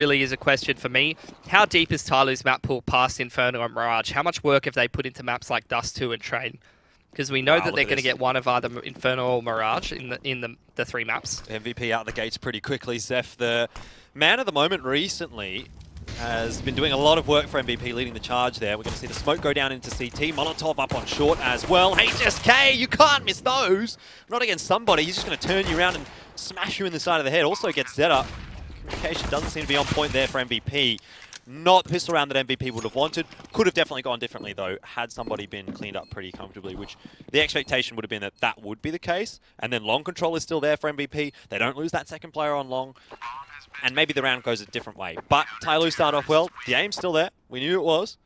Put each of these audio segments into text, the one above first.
really is a question for me. How deep is TYLOO's map pool past Inferno and Mirage? How much work have they put into maps like Dust 2 and Train? Because we know that they're going to get one of either Inferno or Mirage in the three maps. MVP out the gates pretty quickly. Zeph, the man of the moment recently, has been doing a lot of work for MVP, leading the charge there. We're going to see the smoke go down into CT. Molotov up on short as well. HSK, you can't miss those. Not against somebody. He's just going to turn you around and smash you in the side of the head. Also gets Zeta. Communication doesn't seem to be on point there for MVP. Not the pistol round that MVP would have wanted. Could have definitely gone differently, though, had somebody been cleaned up pretty comfortably, which the expectation would have been that that would be the case. And then long control is still there for MVP. They don't lose that second player on long. And maybe the round goes a different way. But TYLOO started off well. The aim's still there. We knew it was.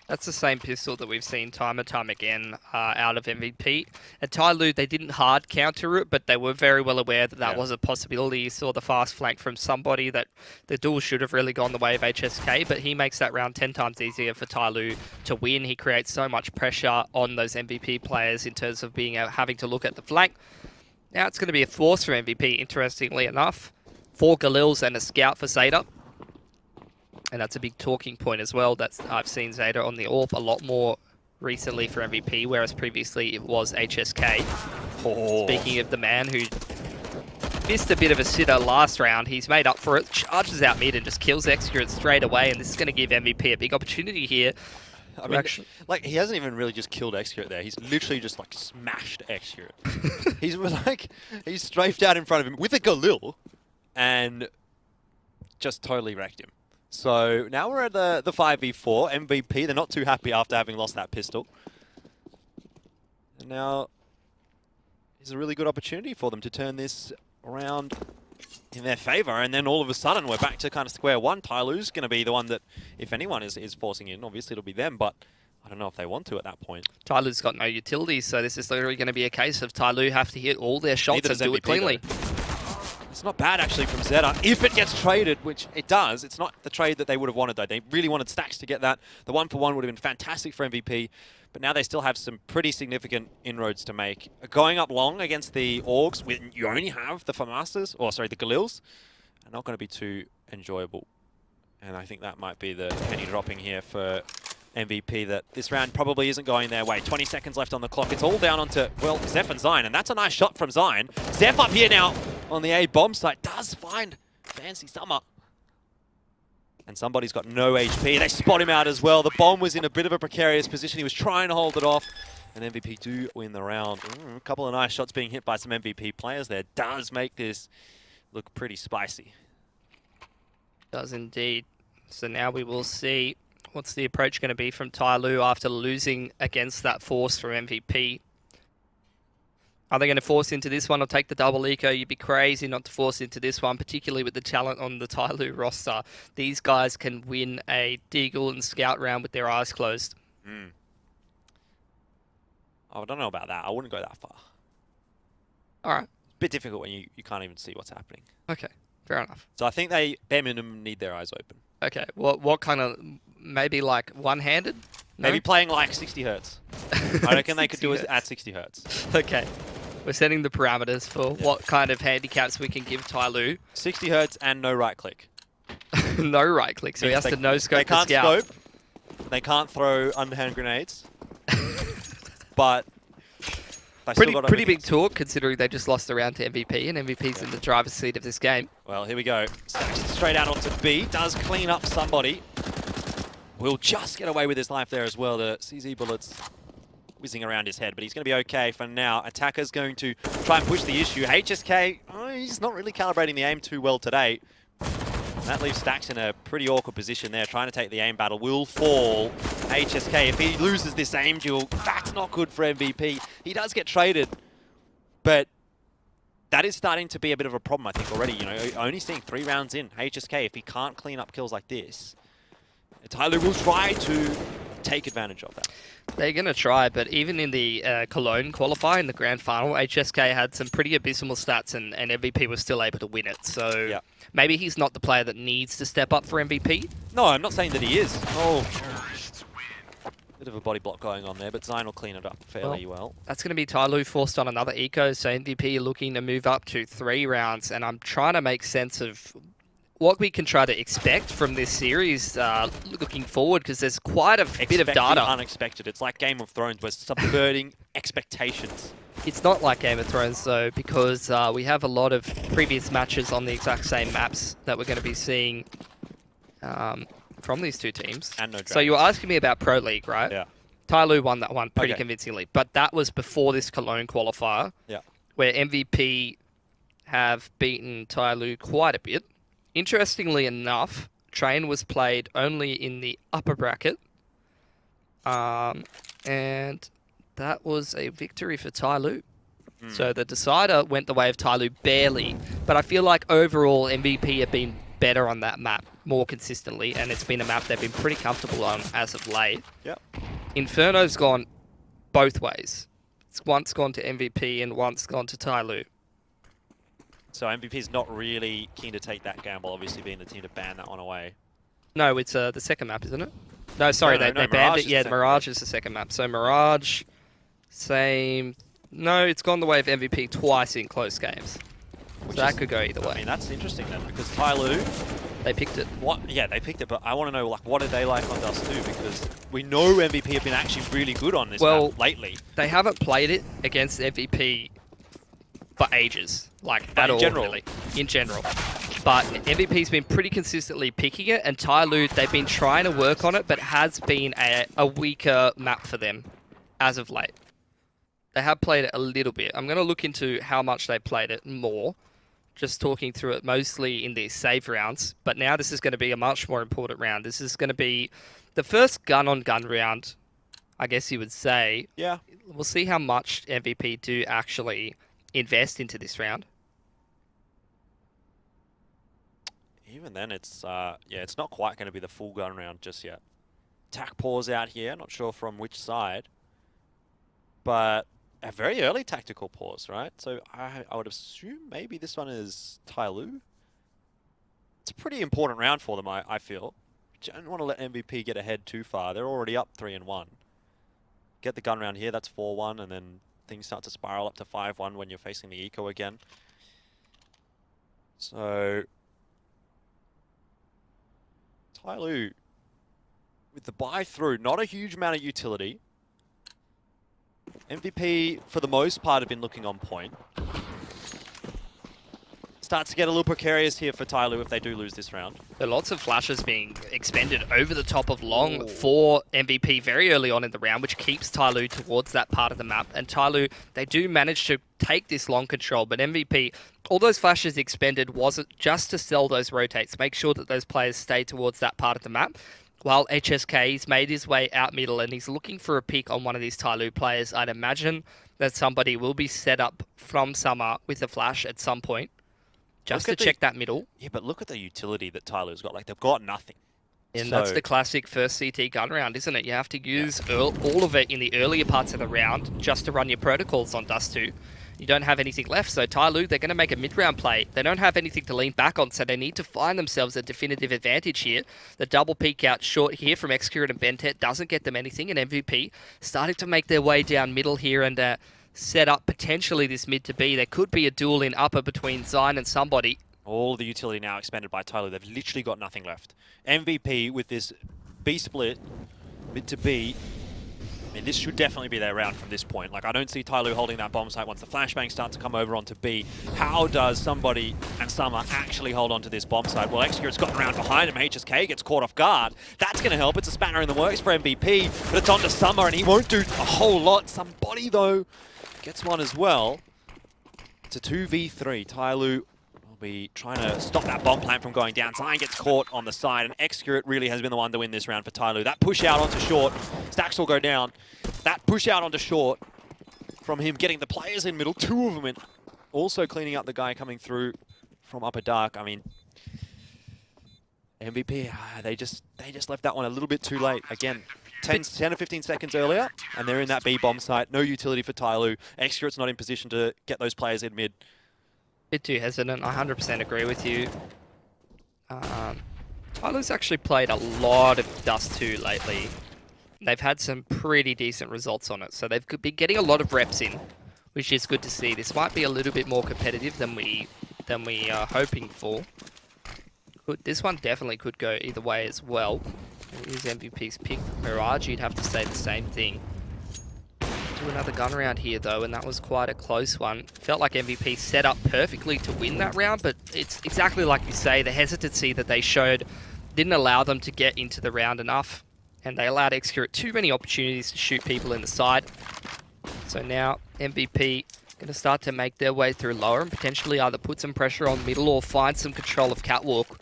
That's the same pistol that we've seen time and time again out of MVP. At TYLOO, they didn't hard counter it, but they were very well aware that that was a possibility. You saw the fast flank from somebody that the duel should have really gone the way of HSK, but he makes that round 10 times easier for TYLOO to win. He creates so much pressure on those MVP players in terms of being having to look at the flank. Now it's going to be a force for MVP, interestingly enough. 4 Galils and a scout for Zeta. And that's a big talking point as well. I've seen Zeta on the AWP a lot more recently for MVP, whereas previously it was HSK. Oh. Speaking of the man who missed a bit of a sitter last round, he's made up for it, charges out mid and just kills Execute straight away, and this is going to give MVP a big opportunity here. I mean, like, he hasn't even really just killed Execute there. He's literally just, like, smashed Execute. he's strafed out in front of him with a Galil and just totally wrecked him. So now we're at the 5v4. MVP, they're not too happy after having lost that pistol. And now is a really good opportunity for them to turn this around in their favor. And then all of a sudden, we're back to kind of square one. TYLOO's going to be the one that, if anyone is forcing in, obviously it'll be them. But I don't know if they want to at that point. TYLOO's got no utility, so this is literally going to be a case of TYLOO have to hit all their shots and do it cleanly. It's not bad, actually, from Zeta. If it gets traded, which it does, it's not the trade that they would have wanted, though. They really wanted Stacks to get that. The 1-for-1 would have been fantastic for MVP, but now they still have some pretty significant inroads to make. Going up long against the Orgs, when you only have the FAMASTers, or sorry, the Galils, are not going to be too enjoyable. And I think that might be the penny dropping here for MVP, that this round probably isn't going their way. 20 seconds left on the clock. It's all down onto, well, Zeph and Zion, and that's a nice shot from Zion. Zeph up here now on the A bomb site does find Fancy Summer. And somebody's got no HP. They spot him out as well. The bomb was in a bit of a precarious position. He was trying to hold it off. And MVP do win the round. A couple of nice shots being hit by some MVP players there. Does make this look pretty spicy. Does indeed. So now we will see what's the approach going to be from TYLOO after losing against that force from MVP. Are they going to force into this one or take the double eco? You'd be crazy not to force into this one, particularly with the talent on the TYLOO roster. These guys can win a Deagle and Scout round with their eyes closed. Oh, I don't know about that. I wouldn't go that far. All right. It's a bit difficult when you can't even see what's happening. Okay, fair enough. So I think they, bare minimum, need their eyes open. Okay, what kind of, maybe like one-handed? No? Maybe playing like 60 hertz. I reckon they could do it at 60 hertz. Okay. We're setting the parameters for what kind of handicaps we can give TYLOO. 60 hertz and no right click. No right click, so he has to no-scope the Scout. They can't scope. They can't throw underhand grenades. But pretty big talk, considering they just lost the round to MVP, and MVP's in the driver's seat of this game. Well, here we go. Stacks straight out onto B. Does clean up somebody. Will just get away with his life there as well. The CZ bullets whizzing around his head, but he's going to be okay for now. Attacker's going to try and push the issue. HSK, he's not really calibrating the aim too well today. And that leaves Stacks in a pretty awkward position there, trying to take the aim battle. Will fall. HSK, if he loses this aim duel, that's not good for MVP. He does get traded, but that is starting to be a bit of a problem, I think, already. You know, only seeing 3 rounds in. HSK, if he can't clean up kills like this, TYLOO will try to take advantage of that. They're going to try, but even in the Cologne qualifier, in the grand final, HSK had some pretty abysmal stats, and MVP was still able to win it. So maybe he's not the player that needs to step up for MVP. No, I'm not saying that he is. Oh, bit of a body block going on there, but Zion will clean it up fairly well. That's going to be TYLOO forced on another eco, so MVP looking to move up to 3 rounds, and I'm trying to make sense of what we can try to expect from this series looking forward, because there's quite a bit of Expecting data. unexpected. It's like Game of Thrones, where it's subverting expectations. It's not like Game of Thrones, though, because we have a lot of previous matches on the exact same maps that we're going to be seeing from these two teams. And no so you were asking me about Pro League, right? Yeah. TYLOO won that one pretty Okay. convincingly, but that was before this Cologne qualifier, Yeah. where MVP have beaten TYLOO quite a bit. Interestingly enough, Train was played only in the upper bracket, and that was a victory for TYLOO. So the decider went the way of TYLOO barely, but I feel like overall MVP have been better on that map more consistently, and it's been a map they've been pretty comfortable on as of late. Yep. Inferno's gone both ways. It's once gone to MVP and once gone to TYLOO. So MVP's not really keen to take that gamble, obviously being the team to ban that one away. No, it's the second map, isn't it? No, sorry, No, they Mirage banned is it. the Yeah, second Mirage is the second map. So Mirage, same. No, it's gone the way of MVP twice in close games. Which So that is- could go either I way. mean, that's interesting then, because TYLOO, They picked it. yeah, they picked it, but I want to know, like, what are they like on Dust 2? Because we know MVP have been actually really good on this map lately. They haven't played it against MVP for ages, like at all, general. really. In general. But MVP's been pretty consistently picking it, and TYLOO, they've been trying to work on it, but has been a weaker map for them as of late. They have played it a little bit. I'm going to look into how much they played it more, just talking through it mostly in these save rounds. But now this is going to be a much more important round. This is going to be the first gun-on-gun round, I guess you would say. Yeah. We'll see how much MVP do actually invest into this round. Even then, it's it's not quite going to be the full gun round just yet. Tac pause out here, not sure from which side, but a very early tactical pause, right? So I would assume maybe this one is TYLOO. It's a pretty important round for them, I feel. Don't want to let MVP get ahead too far. They're already up 3-1. Get the gun round here, that's 4-1, and then things start to spiral up to 5-1 when you're facing the eco again. So TYLOO with the buy through, not a huge amount of utility. MVP, for the most part, have been looking on point. Starts to get a little precarious here for TYLOO if they do lose this round. There are lots of flashes being expended over the top of long for MVP very early on in the round, which keeps TYLOO towards that part of the map. And TYLOO, they do manage to take this long control, but MVP, all those flashes expended wasn't just to sell those rotates, make sure that those players stay towards that part of the map. While HSK's made his way out middle and he's looking for a pick on one of these TYLOO players, I'd imagine that somebody will be set up from Summer with a flash at some point, just to check that middle. Yeah, but look at the utility that TYLOO's got. Like, they've got nothing. And that's the classic first CT gun round, isn't it? You have to use all of it in the earlier parts of the round just to run your protocols on Dust 2. You don't have anything left, so TYLOO, they're going to make a mid-round play. They don't have anything to lean back on, so they need to find themselves a definitive advantage here. The double peek out short here from Xcurate and Bentet doesn't get them anything, and MVP starting to make their way down middle here and set up potentially this mid to B. There could be a duel in upper between Zine and somebody. All the utility now expended by TYLOO. They've literally got nothing left. MVP with this B split, mid to B. I mean, this should definitely be their round from this point. Like, I don't see TYLOO holding that bomb site once the flashbangs start to come over onto B. How does somebody and Summer actually hold onto this bomb site? Well, Xcurate's gotten around behind him. HSK gets caught off guard. That's going to help. It's a spanner in the works for MVP, but it's onto Summer, and he won't do a whole lot. Somebody, though, gets one as well. It's a 2v3. TYLOO will be trying to stop that bomb plant from going down. Zion gets caught on the side, and Xcurate really has been the one to win this round for TYLOO. That push out onto short, stacks will go down. That push out onto short from him getting the players in middle, two of them in. Also cleaning up the guy coming through from upper dark. I mean, MVP, they just left that one a little bit too late. Again, 10 or 15 seconds earlier, and they're in that B bomb site. No utility for TYLOO. Xcurate's not in position to get those players in mid. Bit too hesitant. I 100% agree with you. TYLOO's actually played a lot of Dust 2 lately. They've had some pretty decent results on it, so they've been getting a lot of reps in, which is good to see. This might be a little bit more competitive than we are hoping for. This one definitely could go either way as well. Here's MVP's pick. Mirage, you'd have to say the same thing. Do another gun round here though, and that was quite a close one. Felt like MVP set up perfectly to win that round, but it's exactly like you say, the hesitancy that they showed didn't allow them to get into the round enough, and they allowed Execute too many opportunities to shoot people in the side. So now MVP going to start to make their way through lower and potentially either put some pressure on middle or find some control of Catwalk.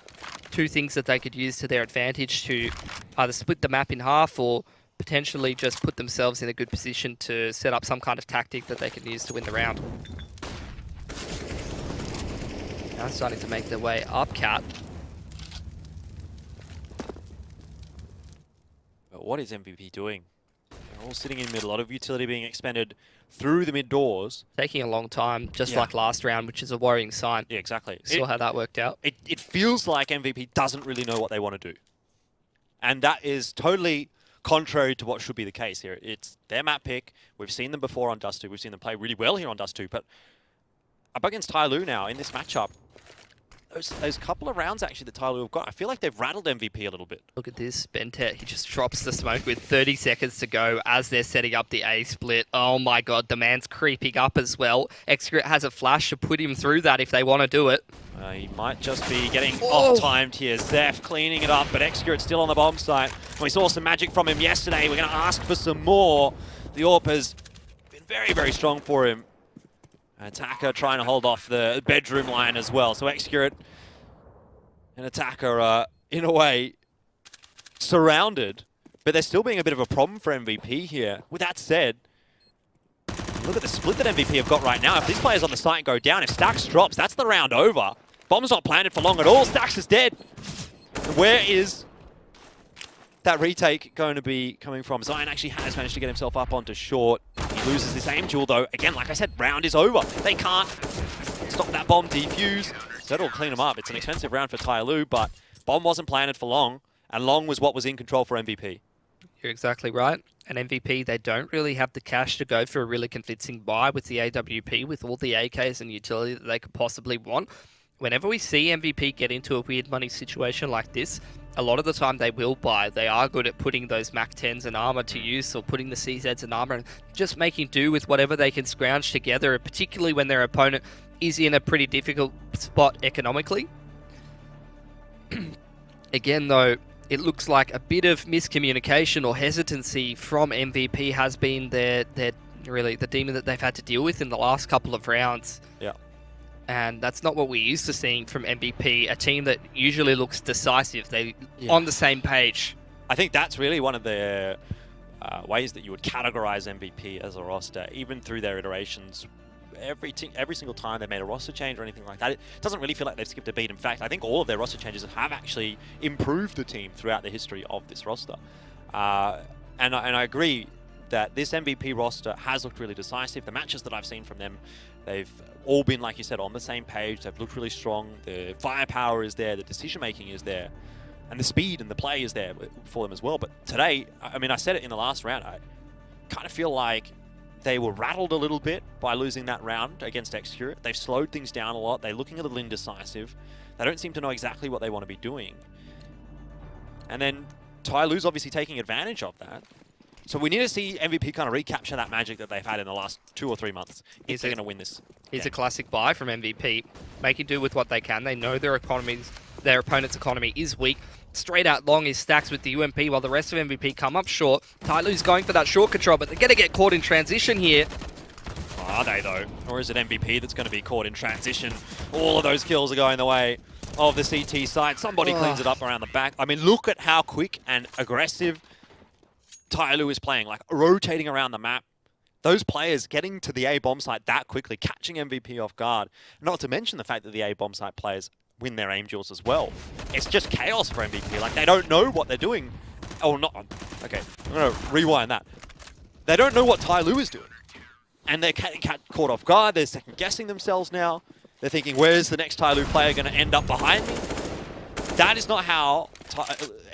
Two things that they could use to their advantage to either split the map in half or potentially just put themselves in a good position to set up some kind of tactic that they can use to win the round. Now starting to make their way up, Cat. But what is MVP doing? They're all sitting in mid, a lot of utility being expended through the mid doors. Taking a long time, just like last round, which is a worrying sign. Yeah, exactly. Saw how that worked out. It feels like MVP doesn't really know what they want to do. And that is totally contrary to what should be the case here. It's their map pick. We've seen them before on Dust 2. We've seen them play really well here on Dust 2. But up against TYLOO now in this matchup, those couple of rounds actually that TYLOO have got, I feel like they've rattled MVP a little bit. Look at this, Bentet, he just drops the smoke with 30 seconds to go as they're setting up the A split. Oh my god, the man's creeping up as well. Execute has a flash to put him through that if they want to do it. He might just be getting off-timed here. Zeph cleaning it up, but Execute still on the bomb site. We saw some magic from him yesterday. We're going to ask for some more. The AWP has been very, very strong for him. Attacker trying to hold off the bedroom line as well. So Execute and Attacker in a way, surrounded. But they're still being a bit of a problem for MVP here. With that said, look at the split that MVP have got right now. If these players on the site go down, if Stax drops, that's the round over. Bomb's not planted for long at all. Stax is dead. Where is that retake going to be coming from? Zion actually has managed to get himself up onto short. He loses this aim duel though. Again, like I said, round is over. They can't stop that bomb defuse. So that'll clean them up. It's an expensive round for TYLOO, but bomb wasn't planted for long, and long was what was in control for MVP. You're exactly right. And MVP, they don't really have the cash to go for a really convincing buy with the AWP, with all the AKs and utility that they could possibly want. Whenever we see MVP get into a weird money situation like this, a lot of the time they will buy. They are good at putting those Mac 10s and armor to use, or putting the CZs and armor, and just making do with whatever they can scrounge together, particularly when their opponent is in a pretty difficult spot economically. Again, though, it looks like a bit of miscommunication or hesitancy from MVP has been their really the demon that they've had to deal with in the last couple of rounds. Yeah. And that's not what we're used to seeing from MVP, a team that usually looks decisive. They're on the same page. I think that's really one of the ways that you would categorize MVP as a roster, even through their iterations. Every single time they made a roster change or anything like that, it doesn't really feel like they've skipped a beat. In fact, I think all of their roster changes have actually improved the team throughout the history of this roster. And I agree that this MVP roster has looked really decisive. The matches that I've seen from them, they've all been, like you said, on the same page. They've looked really strong. The firepower is there. The decision-making is there. And the speed and the play is there for them as well. But today, I mean, I said it in the last round, I kind of feel like they were rattled a little bit by losing that round against Execute. They've slowed things down a lot. They're looking a little indecisive. They don't seem to know exactly what they want to be doing. And then TYLOO's obviously taking advantage of that. So we need to see MVP kind of recapture that magic that they've had in the last 2 or 3 months if they're going to win this. It's a classic buy from MVP, making do with what they can. They know their opponent's economy is weak. Straight out long is Stax with the UMP while the rest of MVP come up short. TYLOO's going for that short control, but they're going to get caught in transition here. Are they though? Or is it MVP that's going to be caught in transition? All of those kills are going the way of the CT side. Somebody cleans it up around the back. I mean, look at how quick and aggressive TYLOO is playing, like rotating around the map. Those players getting to the A bomb site that quickly, catching MVP off guard. Not to mention the fact that the A bomb site players win their aim duels as well. It's just chaos for MVP. Like, they don't know what they're doing. Oh, not. Okay, I'm going to rewind that. They don't know what TYLOO is doing. And they're caught off guard. They're second-guessing themselves now. They're thinking, where's the next TYLOO player going to end up behind me? That is not how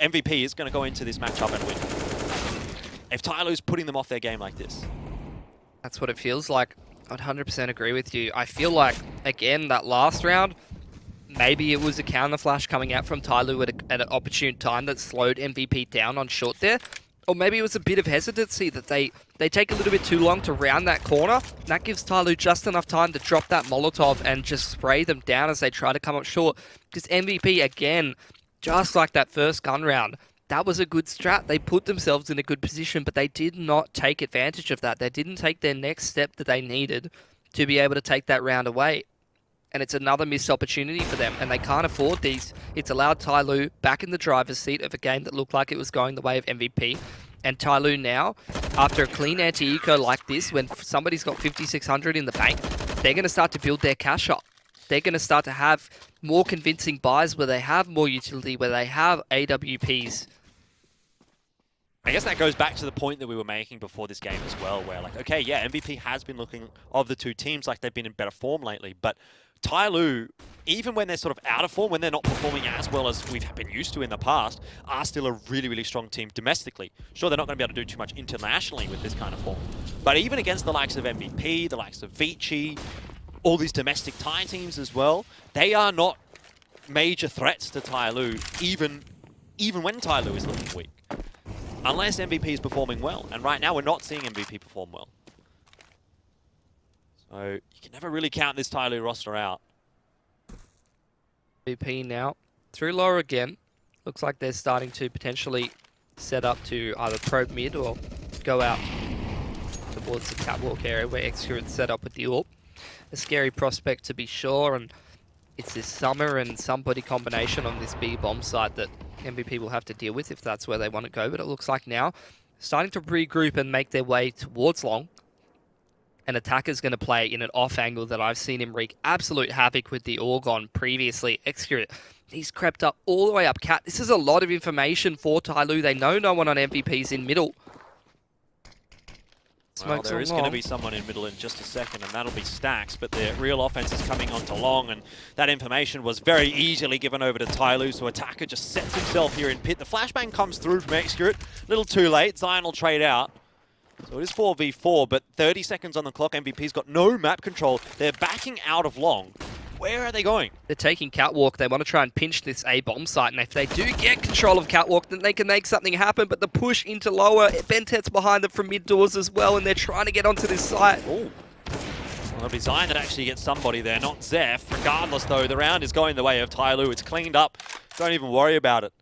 MVP is going to go into this matchup and win. If TYLOO's putting them off their game like this. That's what it feels like. I'd 100% agree with you. I feel like, again, that last round, Maybe it was a counter flash coming out from TYLOO at an opportune time that slowed MVP down on short there. Or maybe it was a bit of hesitancy that they take a little bit too long to round that corner. And that gives TYLOO just enough time to drop that Molotov and just spray them down as they try to come up short. Because MVP, again, just like that first gun round, that was a good strat. They put themselves in a good position, but they did not take advantage of that. They didn't take their next step that they needed to be able to take that round away. And it's another missed opportunity for them, and they can't afford these. It's allowed TYLOO back in the driver's seat of a game that looked like it was going the way of MVP. And TYLOO now, after a clean anti-eco like this, when somebody's got 5,600 in the bank, they're going to start to build their cash up. They're going to start to have more convincing buys where they have more utility, where they have AWPs. I guess that goes back to the point that we were making before this game as well, where like, okay, yeah, MVP has been looking, of the two teams, like they've been in better form lately, but TYLOO, even when they're sort of out of form, when they're not performing as well as we've been used to in the past, are still a really, really strong team domestically. Sure, they're not going to be able to do too much internationally with this kind of form, but even against the likes of MVP, the likes of Vici, all these domestic Thai teams as well, they are not major threats to TYLOO, even when TYLOO is looking weak. Unless MVP is performing well, and right now we're not seeing MVP perform well. So you can never really count this TYLOO roster out. MVP now through lower again. Looks like they're starting to potentially set up to either probe mid or go out towards the catwalk area where Excurit's set up with the AWP. A scary prospect to be sure, and it's this Summer and somebody combination on this B bomb site that MVP will have to deal with if that's where they want to go. But it looks like now starting to regroup and make their way towards long. An attacker's going to play in an off angle that I've seen him wreak absolute havoc with the Orgon previously. Excurit, he's crept up all the way up cat. This is a lot of information for TYLOO. They know no one on MVP's in middle. Well, there is going to be someone in middle in just a second, and that'll be Stacks, but the real offense is coming onto long, and that information was very easily given over to TYLOO, so Attacker just sets himself here in pit. The flashbang comes through from Excurit, a little too late. Zion will trade out. So it is 4v4, but 30 seconds on the clock. MVP's got no map control. They're backing out of long. Where are they going? They're taking Catwalk. They want to try and pinch this A bomb site, and if they do get control of Catwalk, then they can make something happen, but the push into lower, Bentet's behind them from mid doors as well, and they're trying to get onto this site. Ooh. Well, it'll be Zion that actually gets somebody there, not Zeph. Regardless, though, the round is going the way of TYLOO. It's cleaned up. Don't even worry about it.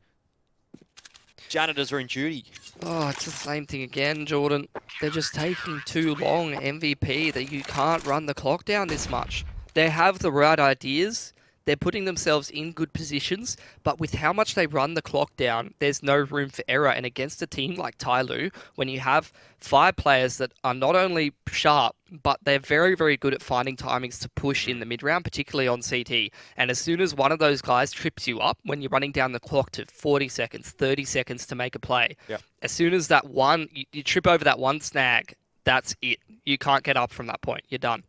Janitors are in duty. Oh, it's the same thing again, Jordan. They're just taking too long, MVP, that you can't run the clock down this much. They have the right ideas, they're putting themselves in good positions, but with how much they run the clock down, there's no room for error. And against a team like TYLOO, when you have 5 players that are not only sharp, but they're very, very good at finding timings to push in the mid-round, particularly on CT. And as soon as one of those guys trips you up, when you're running down the clock to 40 seconds, 30 seconds to make a play, yep. As soon as that one, you trip over that one snag, that's it. You can't get up from that point. You're done.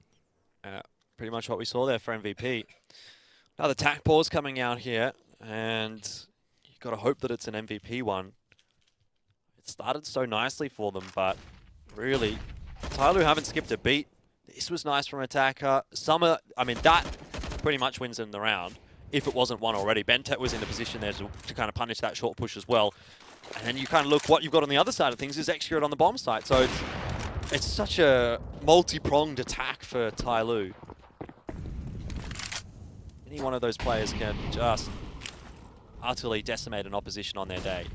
Pretty much what we saw there for MVP. Another tack pause coming out here, and you've got to hope that it's an MVP one. It started so nicely for them, but really, TYLOO haven't skipped a beat. This was nice from Attacker. Summer, I mean, that pretty much wins in the round, if it wasn't one already. Bentet was in the position there to kind of punish that short push as well. And then you kind of look, what you've got on the other side of things is Excurit on the bomb site. So it's such a multi-pronged attack for TYLOO. Any one of those players can just utterly decimate an opposition on their day.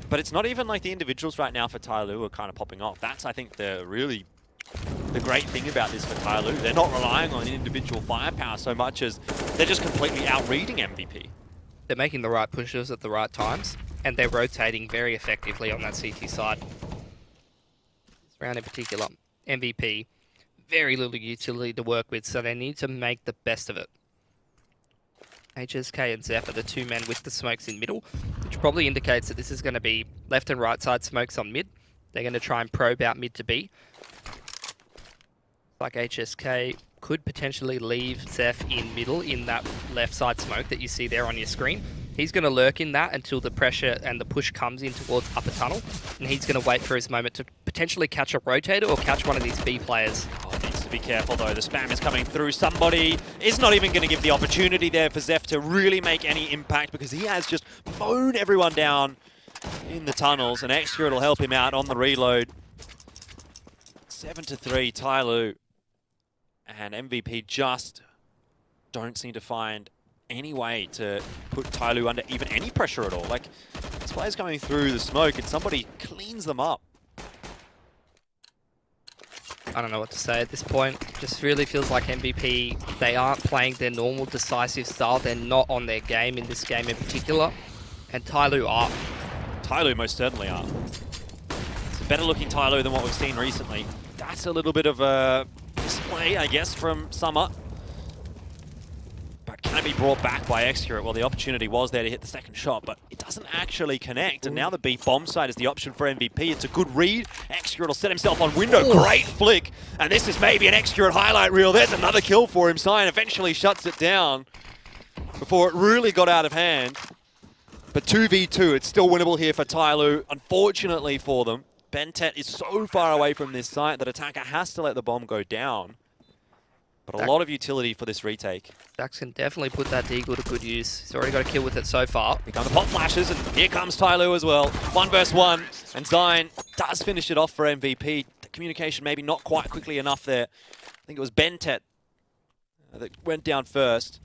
But it's not even like the individuals right now for TYLOO are kind of popping off. That's, I think, the great thing about this for TYLOO. They're not relying on individual firepower so much as they're just completely out-reading MVP. They're making the right pushes at the right times, and they're rotating very effectively on that CT side. This round in particular, MVP, very little utility to work with, so they need to make the best of it. HSK and Zeph are the 2 men with the smokes in middle, which probably indicates that this is going to be left and right side smokes on mid. They're going to try and probe out mid to B. Like HSK could potentially leave Zeph in middle in that left side smoke that you see there on your screen. He's going to lurk in that until the pressure and the push comes in towards upper tunnel, and he's going to wait for his moment to potentially catch a rotator or catch one of these B players. Oh, to be careful though. The spam is coming through. Somebody is not even going to give the opportunity there for Zeph to really make any impact because he has just mown everyone down in the tunnels, and Extra will help him out on the reload. 7-3, TYLOO. And MVP just don't seem to find any way to put TYLOO under even any pressure at all. Like, this player's coming through the smoke and somebody cleans them up. I don't know what to say at this point. Just really feels like MVP, they aren't playing their normal decisive style. They're not on their game in this game in particular. And TYLOO are. TYLOO most certainly are. It's a better looking TYLOO than what we've seen recently. That's a little bit of a display, I guess, from Summer. But can it be brought back by Extra? Well, the opportunity was there to hit the second shot, but it doesn't actually connect. And now the B bomb side is the option for MVP. It's a good read. Extra will set himself on window. Ooh. Great flick. And this is maybe an Extra highlight reel. There's another kill for him. Sign eventually shuts it down before it really got out of hand. But 2v2, it's still winnable here for TYLOO. Unfortunately for them, Bentet is so far away from this site that Attacker has to let the bomb go down. But a lot of utility for this retake. Dax can definitely put that Deagle to good use. He's already got a kill with it so far. Here come the pop flashes, and here comes TYLOO as well. 1 versus 1, and Zion does finish it off for MVP. The communication maybe not quite quickly enough there. I think it was Bentet that went down first.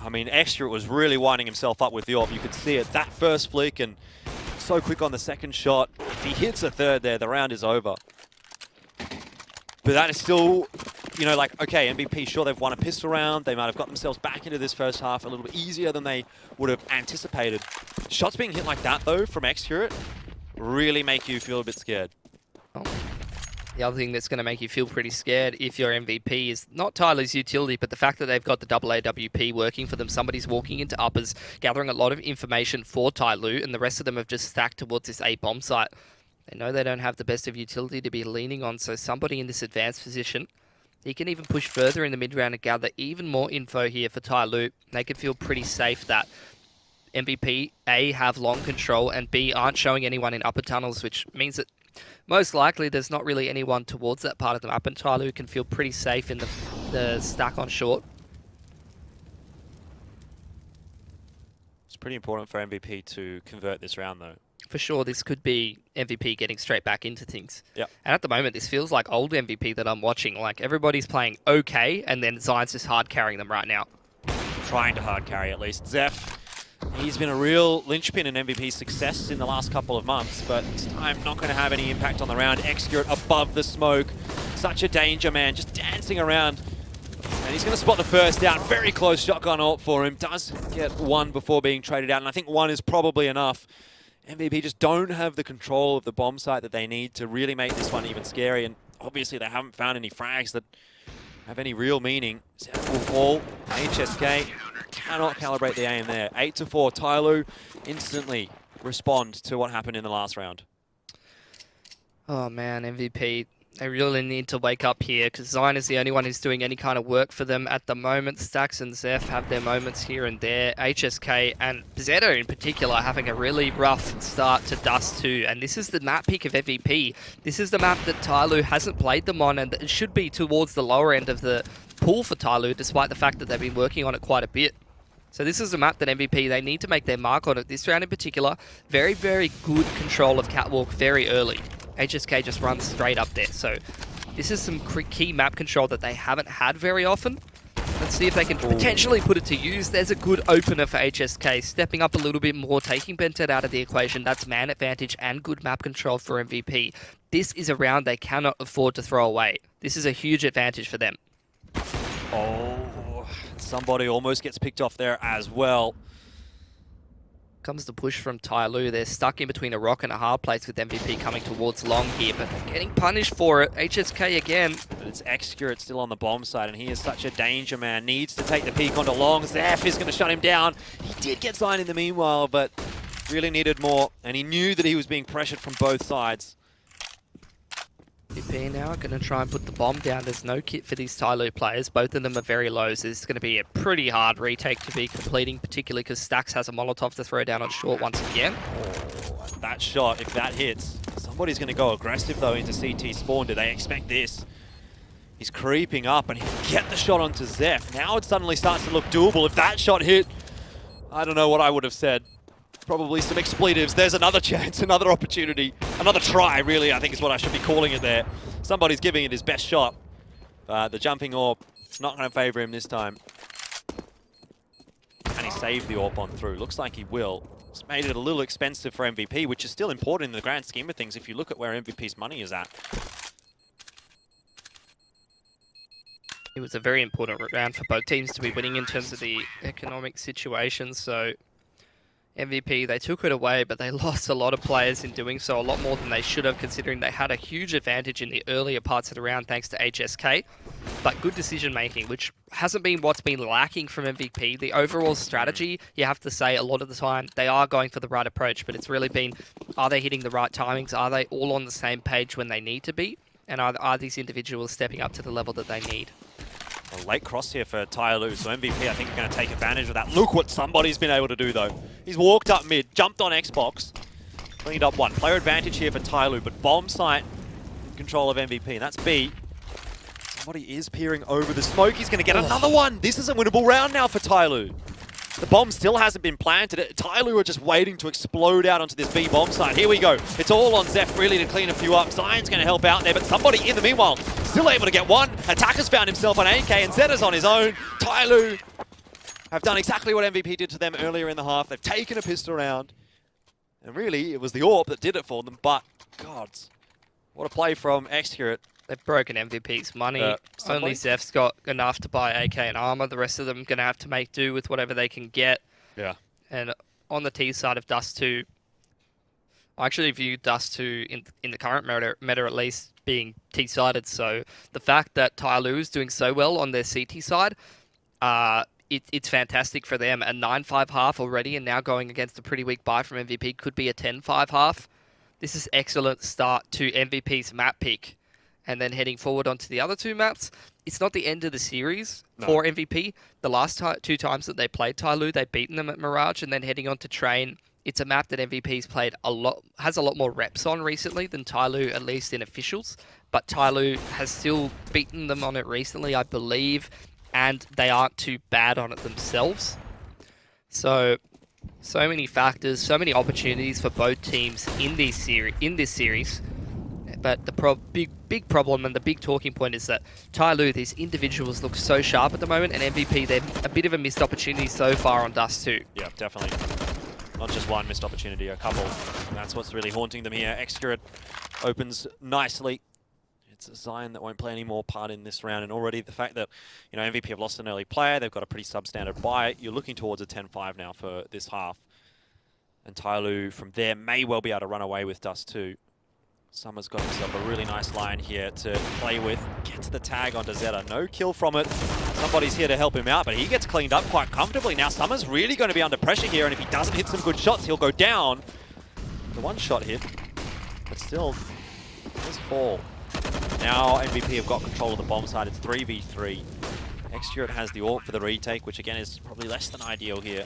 I mean, Extra was really winding himself up with the AWP. You could see it. That first flick, and so quick on the second shot. If he hits a third there, the round is over. But that is still, you know, like, okay, MVP, sure, they've won a pistol round. They might have got themselves back into this first half a little bit easier than they would have anticipated. Shots being hit like that, though, from Extra really make you feel a bit scared. Oh. The other thing that's going to make you feel pretty scared if you're MVP is not TYLOO's utility, but the fact that they've got the AAWP working for them. Somebody's walking into uppers, gathering a lot of information for TYLOO, and the rest of them have just stacked towards this A bomb site. They know they don't have the best of utility to be leaning on, so somebody in this advanced position, he can even push further in the mid-round and gather even more info here for TYLOO. They can feel pretty safe that MVP, A, have long control, and B, aren't showing anyone in upper tunnels, which means that most likely there's not really anyone towards that part of the map, and TYLOO can feel pretty safe in the stack on short. It's pretty important for MVP to convert this round, though. For sure, this could be MVP getting straight back into things. Yep. And at the moment, this feels like old MVP that I'm watching. Like, everybody's playing okay, and then Zion's just hard carrying them right now. Trying to hard carry, at least. Zeph, he's been a real linchpin in MVP's success in the last couple of months, but this time not going to have any impact on the round. Execute above the smoke. Such a danger, man. Just dancing around. And he's going to spot the first down. Very close shotgun ult for him. Does get one before being traded out, and I think one is probably enough. MVP just don't have the control of the bomb site that they need to really make this one even scary, and obviously they haven't found any frags that have any real meaning. Zeph will fall. HSK cannot calibrate the aim there. 8-4. TYLOO instantly respond to what happened in the last round. Oh man, MVP. They really need to wake up here because Zion is the only one who's doing any kind of work for them at the moment. Stax and Zeph have their moments here and there. HSK and Zeta in particular having a really rough start to Dust 2. And this is the map pick of MVP. This is the map that TYLOO hasn't played them on, and it should be towards the lower end of the pool for TYLOO, despite the fact that they've been working on it quite a bit. So this is a map that MVP, they need to make their mark on it. This round in particular, very, very good control of Catwalk very early. HSK just runs straight up there. So this is some key map control that they haven't had very often. Let's see if they can potentially put it to use. There's a good opener for HSK, stepping up a little bit more, taking Bentet out of the equation. That's man advantage and good map control for MVP. This is a round they cannot afford to throw away. This is a huge advantage for them. Oh, somebody almost gets picked off there as well. Comes the push from TYLOO. They're stuck in between a rock and a hard place with MVP coming towards long here, but getting punished for it. HSK again. But it's Execute still on the bomb side, and he is such a danger man. Needs to take the peek onto long. Zeph is going to shut him down. He did get Zion in the meanwhile, but really needed more, and he knew that he was being pressured from both sides. MVP now going to try and put the bomb down. There's no kit for these TYLOO players. Both of them are very low, so this is going to be a pretty hard retake to be completing, particularly because Stax has a Molotov to throw down on short once again. Oh, that shot, if that hits, somebody's going to go aggressive though into CT spawn. Do they expect this? He's creeping up and he'll get the shot onto Zeph. Now it suddenly starts to look doable. If that shot hit, I don't know what I would have said. Probably some expletives. There's another chance, another opportunity, another try, really, I think is what I should be calling it there. Somebody's giving it his best shot. The jumping orb, it's not going to favor him this time. Can he save the orb on through? Looks like he will. It's made it a little expensive for MVP, which is still important in the grand scheme of things if you look at where MVP's money is at. It was a very important round for both teams to be winning in terms of the economic situation. So MVP, they took it away, but they lost a lot of players in doing so, a lot more than they should have, considering they had a huge advantage in the earlier parts of the round thanks to HSK. But good decision-making, which hasn't been what's been lacking from MVP. The overall strategy, you have to say, a lot of the time, they are going for the right approach, but it's really been, are they hitting the right timings? Are they all on the same page when they need to be? And are these individuals stepping up to the level that they need? A late cross here for TYLOO, so MVP I think are going to take advantage of that. Look what somebody's been able to do though. He's walked up mid, jumped on Xbox, cleaned up one. Player advantage here for TYLOO, but bomb site in control of MVP, and that's B. Somebody is peering over the smoke. He's going to get another one. This is a winnable round now for TYLOO. The bomb still hasn't been planted. TYLOO are just waiting to explode out onto this B bomb site. Here we go. It's all on Zeph really to clean a few up. Zion's going to help out there, but somebody in the meanwhile still able to get one. Attacker's found himself on AK and Zeta's on his own. TYLOO have done exactly what MVP did to them earlier in the half. They've taken a pistol round. And really, it was the AWP that did it for them, but gods, what a play from Xcurate. They've broken MVP's money. Only Zeph's got enough to buy AK and armor. The rest of them going to have to make do with whatever they can get. Yeah. And on the T side of Dust 2, I actually view Dust 2 in the current meta at least being T-sided. So the fact that TYLOO is doing so well on their CT side, it's fantastic for them. A 9-5 half already and now going against a pretty weak buy from MVP could be a 10-5 half. This is excellent start to MVP's map pick. And then heading forward onto the other two maps, it's not the end of the series for MVP. The last two times that they played TYLOO, they've beaten them at Mirage, and then heading on to Train, it's a map that MVP's played has a lot more reps on recently than TYLOO, at least in officials. But TYLOO has still beaten them on it recently, I believe, and they aren't too bad on it themselves. So many factors, so many opportunities for both teams in this series. But the big problem and the big talking point is that TYLOO, these individuals look so sharp at the moment, and MVP, they're a bit of a missed opportunity so far on Dust 2. Yeah, definitely. Not just one missed opportunity, a couple. And that's what's really haunting them here. Xcurate opens nicely. It's Zion that won't play any more part in this round, and already the fact that MVP have lost an early player, they've got a pretty substandard buy. You're looking towards a 10-5 now for this half. And TYLOO from there may well be able to run away with Dust 2. Summer's got himself a really nice line here to play with. Gets the tag onto Zeta. No kill from it. Somebody's here to help him out, but he gets cleaned up quite comfortably. Now Summer's really going to be under pressure here, and if he doesn't hit some good shots, he'll go down. The one shot hit, but still does fall. Now MVP have got control of the bomb side. It's 3v3. Xcurate has the AWP for the retake, which again is probably less than ideal here.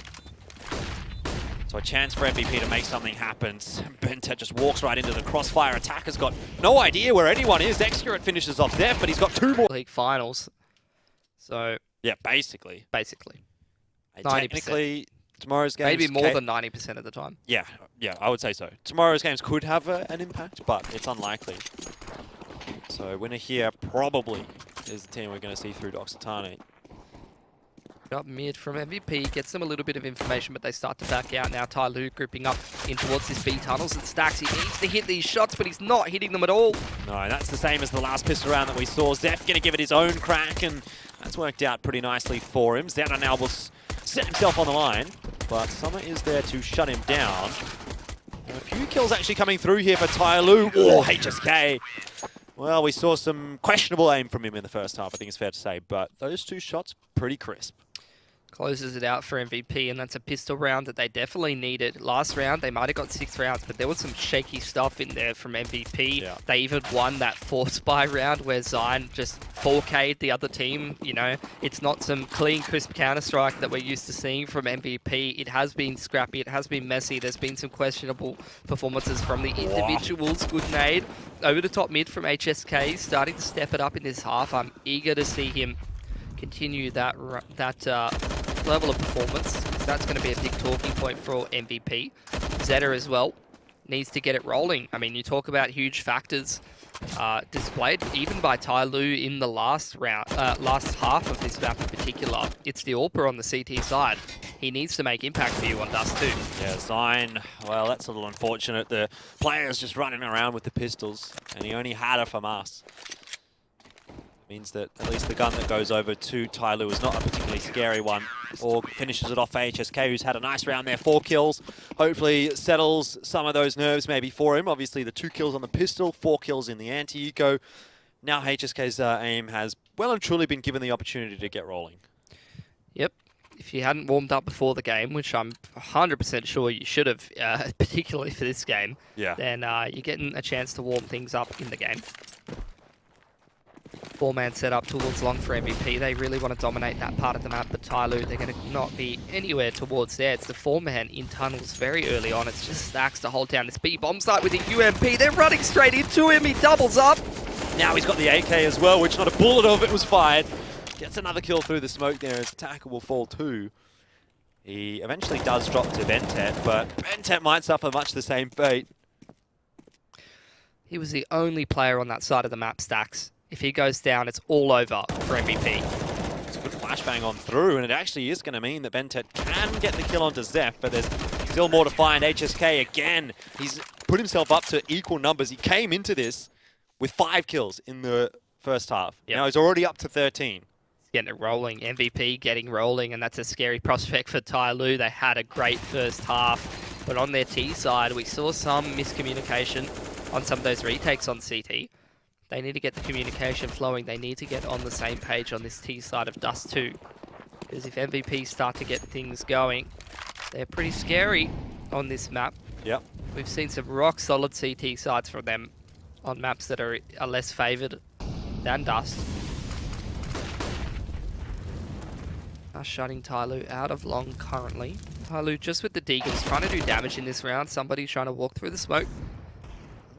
So a chance for MVP to make something happen. Bentet just walks right into the crossfire. Attacker's got no idea where anyone is. Xcurate finishes off Zeph, but he's got two more league finals. So yeah, basically. 90%. Technically, tomorrow's games maybe more than 90% of the time. Yeah, I would say so. Tomorrow's games could have an impact, but it's unlikely. So winner here probably is the team we're going to see through Doxatane. Up mid from MVP, gets them a little bit of information, but they start to back out now. TYLOO grouping up in towards this B tunnels, and Stacks, he needs to hit these shots, but he's not hitting them at all. No, that's the same as the last pistol round that we saw. Zeph going to give it his own crack, and that's worked out pretty nicely for him. Zeta now will set himself on the line, but Summer is there to shut him down. And a few kills actually coming through here for TYLOO. Oh, HSK. Well, we saw some questionable aim from him in the first half, I think it's fair to say, but those two shots, pretty crisp. Closes it out for MVP, and that's a pistol round that they definitely needed. Last round, they might have got 6 rounds, but there was some shaky stuff in there from MVP. Yeah. They even won that 4-spy round where Zion just 4K'd the other team. You know, it's not some clean, crisp Counter-Strike that we're used to seeing from MVP. It has been scrappy, it has been messy. There's been some questionable performances from the individuals. Good nade. Over the top mid from HSK, starting to step it up in this half. I'm eager to see him continue that level of performance. So that's going to be a big talking point for MVP. Zeta as well needs to get it rolling. I mean, you talk about huge factors displayed even by TYLOO in the last round, last half of this map in particular. It's the AWPer on the CT side. He needs to make impact for you on Dust too. Yeah, Zion, well, that's a little unfortunate. The player's just running around with the pistols, and he only had it from us. Means that at least the gun that goes over to TYLOO is not a particularly scary one. Or finishes it off for HSK, who's had a nice round there, 4 kills. Hopefully settles some of those nerves maybe for him. Obviously the 2 kills on the pistol, 4 kills in the anti-eco. Now HSK's aim has well and truly been given the opportunity to get rolling. Yep. If you hadn't warmed up before the game, which I'm 100% sure you should have, particularly for this game, then you're getting a chance to warm things up in the game. 4-man setup towards long for MVP. They really want to dominate that part of the map, but TYLOO, they're going to not be anywhere towards there. It's the 4-man in tunnels very early on. It's just Stacks to hold down this B bomb site with the UMP. They're running straight into him. He doubles up. Now he's got the AK as well, which not a bullet of it was fired. Gets another kill through the smoke there as attacker will fall too. He eventually does drop to Bentet, but Bentet might suffer much the same fate. He was the only player on that side of the map, Stacks. If he goes down, it's all over for MVP. It's a good flashbang on through, and it actually is going to mean that Bentet can get the kill onto Zeph, but there's still more to find. HSK again, he's put himself up to equal numbers. He came into this with 5 kills in the first half. Now he's already up to 13. Getting it rolling, MVP getting rolling, and that's a scary prospect for TYLOO. They had a great first half, but on their T side, we saw some miscommunication on some of those retakes on CT. They need to get the communication flowing. They need to get on the same page on this T side of Dust 2. Because if MVP start to get things going, they're pretty scary on this map. Yep. We've seen some rock solid CT sides from them on maps that are less favoured than Dust. Are shutting TYLOO out of long currently. TYLOO just with the Deacons trying to do damage in this round. Somebody's trying to walk through the smoke.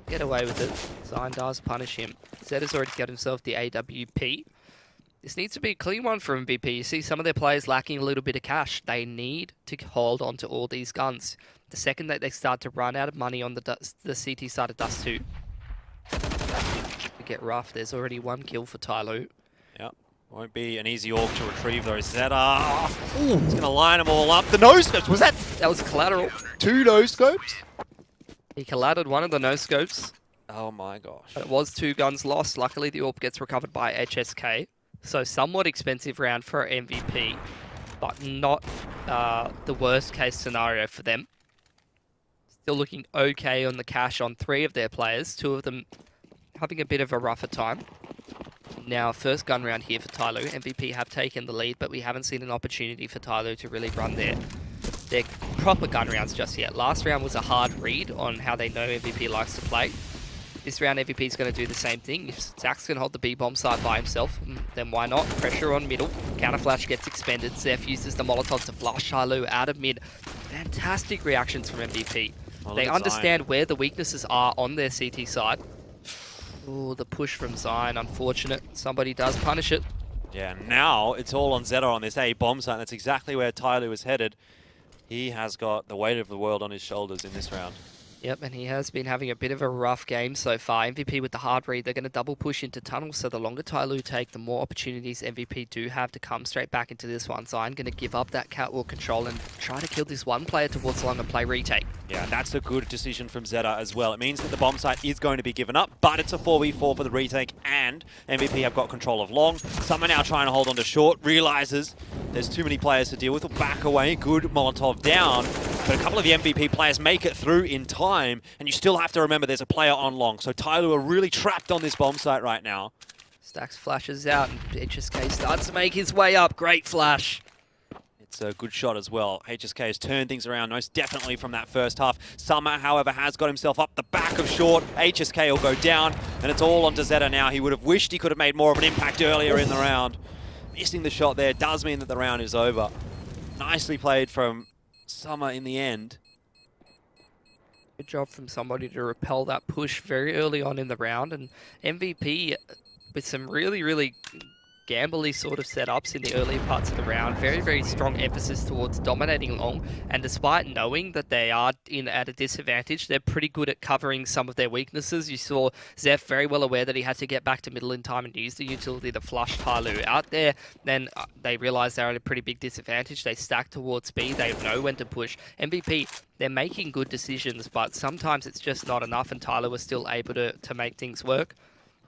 Get away with it. Zion does punish him. Zeta's already got himself the AWP. This needs to be a clean one for MVP. You see some of their players lacking a little bit of cash. They need to hold on to all these guns. The second that they start to run out of money on the CT side of Dust 2, get rough. There's already 1 kill for TYLOO. Yep. Won't be an easy AWP to retrieve though. Zeta. He's going to line them all up. The no-scopes. Was that? That was collateral. 2 no-scopes? He collatered one of the no-scopes. Oh my gosh. But it was 2 guns lost. Luckily, the AWP gets recovered by HSK. So somewhat expensive round for MVP, but not the worst case scenario for them. Still looking okay on the cash on 3 of their players. 2 of them having a bit of a rougher time. Now, first gun round here for TYLOO. MVP have taken the lead, but we haven't seen an opportunity for TYLOO to really run their proper gun rounds just yet. Last round was a hard read on how they know MVP likes to play. This round, MVP is going to do the same thing. If Zach's going to hold the B-bomb side by himself, then why not? Pressure on middle. Counter flash gets expended. Zeph uses the Molotov to flush TYLOO out of mid. Fantastic reactions from MVP. Well, they understand where the weaknesses are on their CT side. Ooh, the push from Zion, unfortunate. Somebody does punish it. Yeah, now it's all on Zeta on this A bomb site. That's exactly where TYLOO is headed. He has got the weight of the world on his shoulders in this round. Yep, and he has been having a bit of a rough game so far. MVP with the hard read, they're going to double push into tunnels, so the longer TYLOO take, the more opportunities MVP do have to come straight back into this one. Zion going to give up that catwalk control and try to kill this one player towards long and play retake. Yeah, that's a good decision from Zeta as well. It means that the bomb site is going to be given up, but it's a 4v4 for the retake, and MVP have got control of long. Some are now trying to hold on to short, realizes there's too many players to deal with. Back away, good Molotov down, but a couple of the MVP players make it through in time, and you still have to remember there's a player on long. So TYLOO are really trapped on this bomb site right now. Stacks flashes out, and HSK starts to make his way up. Great flash. It's a good shot as well. HSK has turned things around most definitely from that first half. Summer, however, has got himself up the back of short. HSK will go down, and it's all onto Zeta now. He would have wished he could have made more of an impact earlier in the round. Missing the shot there does mean that the round is over. Nicely played from Summer in the end. Good job from somebody to repel that push very early on in the round, and MVP with some really gambly sort of setups in the earlier parts of the round. Very strong emphasis towards dominating long, and despite knowing that they are at a disadvantage, they're pretty good at covering some of their weaknesses. You saw Zeph very well aware that he had to get back to middle in time and use the utility to flush TYLOO out there. Then they realize they're at a pretty big disadvantage. They stack towards speed. They know when to push. MVP, they're making good decisions, but sometimes it's just not enough, and TYLOO was still able to make things work.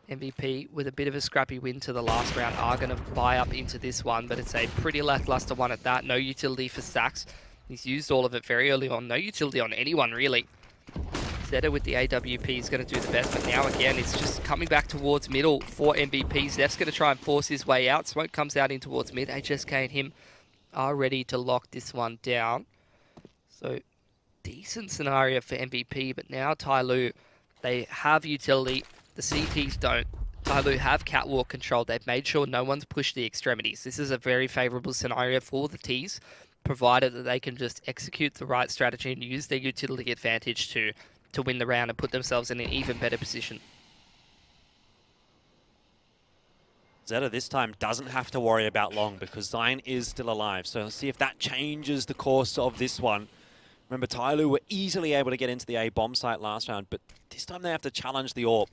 MVP with a bit of a scrappy win to the last round are going to buy up into this one, but it's a pretty lackluster one at that. No utility for Stacks. He's used all of it very early on. No utility on anyone, really. Zeta with the AWP is going to do the best, but now again, it's just coming back towards middle for MVP. Zeph's going to try and force his way out. Smoke comes out in towards mid. HSK and him are ready to lock this one down. So, decent scenario for MVP, but now TYLOO, they have utility. The CTs don't. TYLOO have catwalk control. They've made sure no one's pushed the extremities. This is a very favourable scenario for the Ts, provided that they can just execute the right strategy and use their utility advantage to win the round and put themselves in an even better position. Zeta this time doesn't have to worry about long because Zion is still alive. So let's see if that changes the course of this one. Remember, TYLOO were easily able to get into the A bomb site last round, but this time they have to challenge the AWP.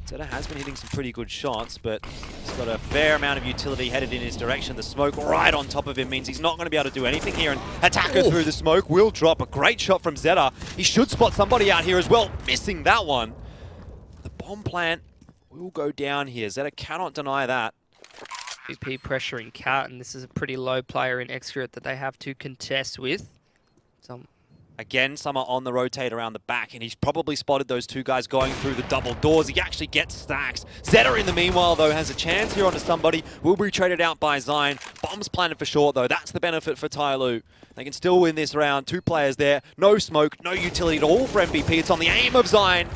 Zeta has been hitting some pretty good shots, but he's got a fair amount of utility headed in his direction. The smoke right on top of him means he's not going to be able to do anything here, and Attacker through the smoke will drop. A great shot from Zeta. He should spot somebody out here as well, missing that one. The bomb plant will go down here. Zeta cannot deny that. VP pressuring Cat, and this is a pretty low player in Excurate that they have to contest with. Again, Summer on the rotate around the back, and he's probably spotted those two guys going through the double doors. He actually gets Stacks. Zeta, in the meanwhile, though, has a chance here onto somebody. Will be traded out by Zion. Bomb's planted for short, though. That's the benefit for TYLOO. They can still win this round. Two players there. No smoke, no utility at all for MVP. It's on the aim of Zion.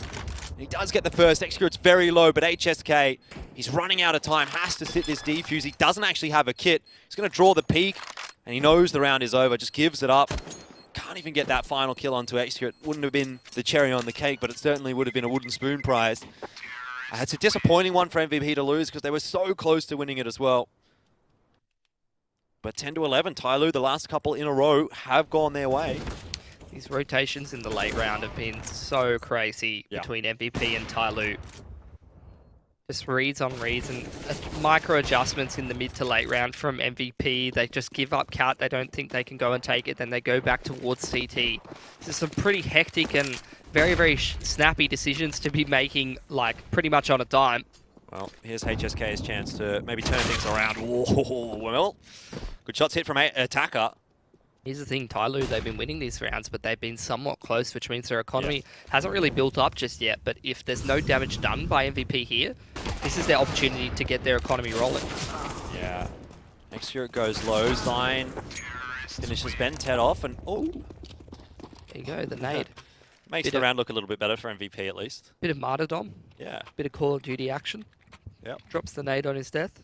He does get the first. Execurate's very low, but HSK, he's running out of time. Has to sit this defuse. He doesn't actually have a kit. He's going to draw the peak, and he knows the round is over. Just gives it up. Can't even get that final kill onto Execurate. Wouldn't have been the cherry on the cake, but it certainly would have been a wooden spoon prize. It's a disappointing one for MVP to lose because they were so close to winning it as well. But 10-11, TYLOO, the last couple in a row, have gone their way. These rotations in the late round have been so crazy between MVP and TYLOO. Just reads on reads and micro adjustments in the mid to late round from MVP. They just give up Cat. They don't think they can go and take it. Then they go back towards CT. This is some pretty hectic and very snappy decisions to be making, like, pretty much on a dime. Well, here's HSK's chance to maybe turn things around. Whoa, well, good shots hit from Attacker. Here's the thing, TYLOO, they've been winning these rounds, but they've been somewhat close, which means their economy hasn't really built up just yet. But if there's no damage done by MVP here, this is their opportunity to get their economy rolling. Yeah. Next year it goes low. Zion finishes Ben Ted off, and oh. There you go, the nade. Makes the round look a little bit better for MVP at least. Bit of martyrdom. Yeah. Bit of Call of Duty action. Yep. Drops the nade on his death.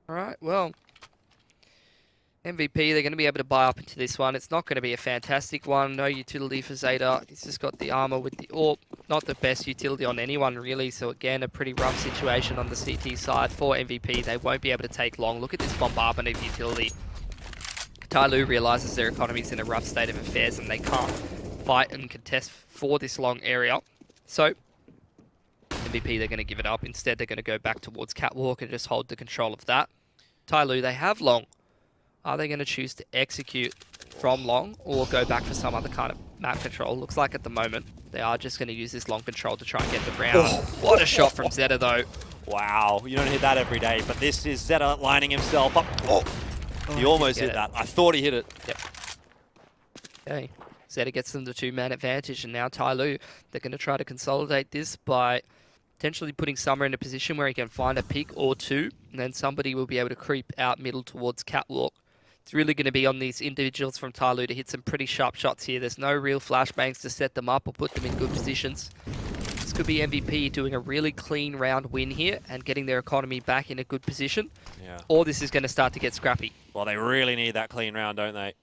Alright, well. MVP, they're going to be able to buy up into this one. It's not going to be a fantastic one. No utility for Zeta. He's just got the armor with the AWP. Not the best utility on anyone, really. So, again, a pretty rough situation on the CT side for MVP. They won't be able to take long. Look at this bombardment of utility. TYLOO realizes their economy's in a rough state of affairs and they can't fight and contest for this long area. So, MVP, they're going to give it up. Instead, they're going to go back towards Catwalk and just hold the control of that. TYLOO, they have long. Are they going to choose to execute from long or go back for some other kind of map control? Looks like at the moment they are just going to use this long control to try and get the round. Oh. What a shot from Zeta though. Wow, you don't hit that every day, but this is Zeta lining himself up. Oh, he almost hit that. I thought he hit it. Yep. Okay, Zeta gets them the two-man advantage, and now TYLOO, they're going to try to consolidate this by potentially putting Summer in a position where he can find a pick or two, and then somebody will be able to creep out middle towards Catwalk. It's really going to be on these individuals from TYLOO to hit some pretty sharp shots here. There's no real flashbangs to set them up or put them in good positions. This could be MVP doing a really clean round win here and getting their economy back in a good position. Yeah. Or this is going to start to get scrappy. Well, they really need that clean round, don't they?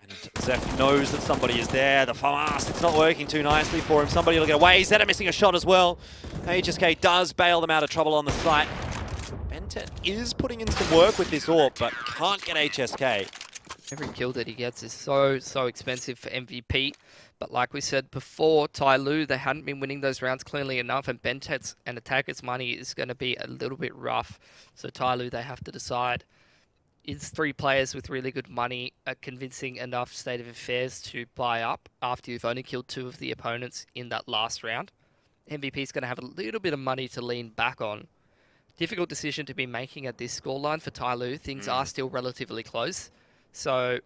And Zeph knows that somebody is there. The FULLMATCH, it's not working too nicely for him. Somebody will get away. Zeta missing a shot as well. HSK does bail them out of trouble on the site. Bentet is putting in some work with this AWP, but can't get HSK. Every kill that he gets is so expensive for MVP. But like we said before, TYLOO, they hadn't been winning those rounds cleanly enough, and Bentet's and Attacker's money is going to be a little bit rough. So TYLOO, they have to decide, is 3 players with really good money a convincing enough state of affairs to buy up after you've only killed 2 of the opponents in that last round? MVP's going to have a little bit of money to lean back on. Difficult decision to be making at this scoreline for TYLOO. Things are still relatively close. So,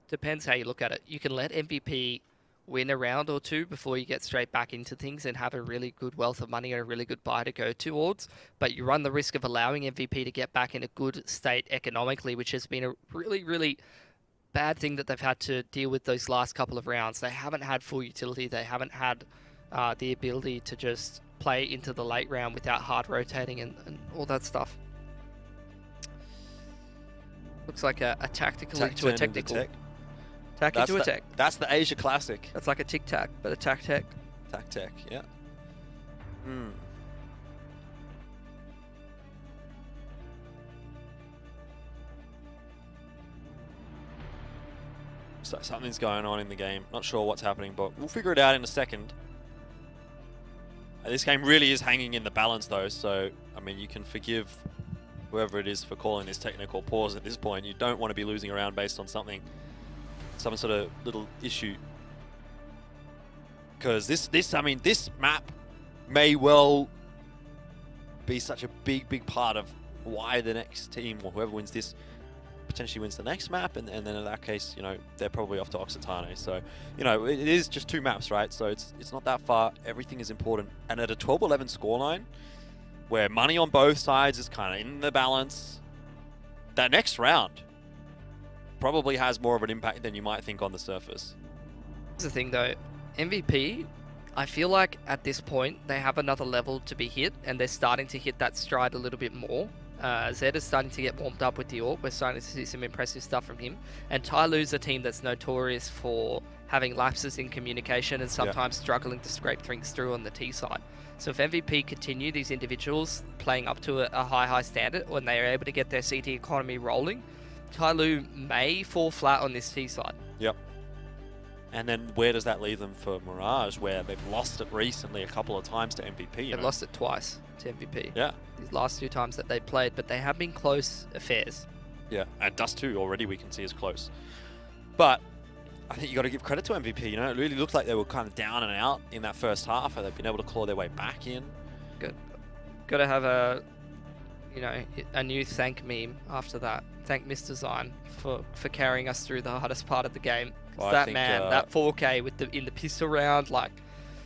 depends how you look at it. You can let MVP win a round or 2 before you get straight back into things and have a really good wealth of money and a really good buy to go towards. But you run the risk of allowing MVP to get back in a good state economically, which has been a really bad thing that they've had to deal with those last couple of rounds. They haven't had full utility. They haven't had the ability to just play into the late round without hard rotating and all that stuff. Looks like a tactical into a technical. Tack into a tech. That's the Asia Classic. That's like a tic-tac, but a tac-tech. Tac-tech, yeah. So something's going on in the game. Not sure what's happening, but we'll figure it out in a second. This game really is hanging in the balance, though, so, I mean, you can forgive whoever it is for calling this technical pause at this point. You don't want to be losing around based on something, some sort of little issue. Because this map may well be such a big part of why the next team, or whoever wins this, potentially wins the next map, and then in that case, you know, they're probably off to Occitane. So, you know, it is just 2 maps, right? So it's not that far. Everything is important. And at a 12-11 scoreline, where money on both sides is kind of in the balance, that next round probably has more of an impact than you might think on the surface. Here's the thing, though. MVP, I feel like at this point, they have another level to be hit, and they're starting to hit that stride a little bit more. Zed is starting to get warmed up with the AWP. We're starting to see some impressive stuff from him. And TYLOO's a team that's notorious for having lapses in communication and sometimes struggling to scrape things through on the T side. So if MVP continue these individuals playing up to a high standard, when they are able to get their CT economy rolling, TYLOO may fall flat on this T side. Yep. And then where does that leave them for Mirage, where they've lost it recently a couple of times to MVP? They've lost it twice to MVP. Yeah. These last 2 times that they played, but they have been close affairs. Yeah, and Dust 2 already we can see is close. But I think you got to give credit to MVP. You know, it really looked like they were kind of down and out in that first half, and they've been able to claw their way back in. Good. Got to have a, you know, a new thank meme after that. Thank Mr. Design for carrying us through the hardest part of the game. Well, that man, that 4K with in the pistol round, like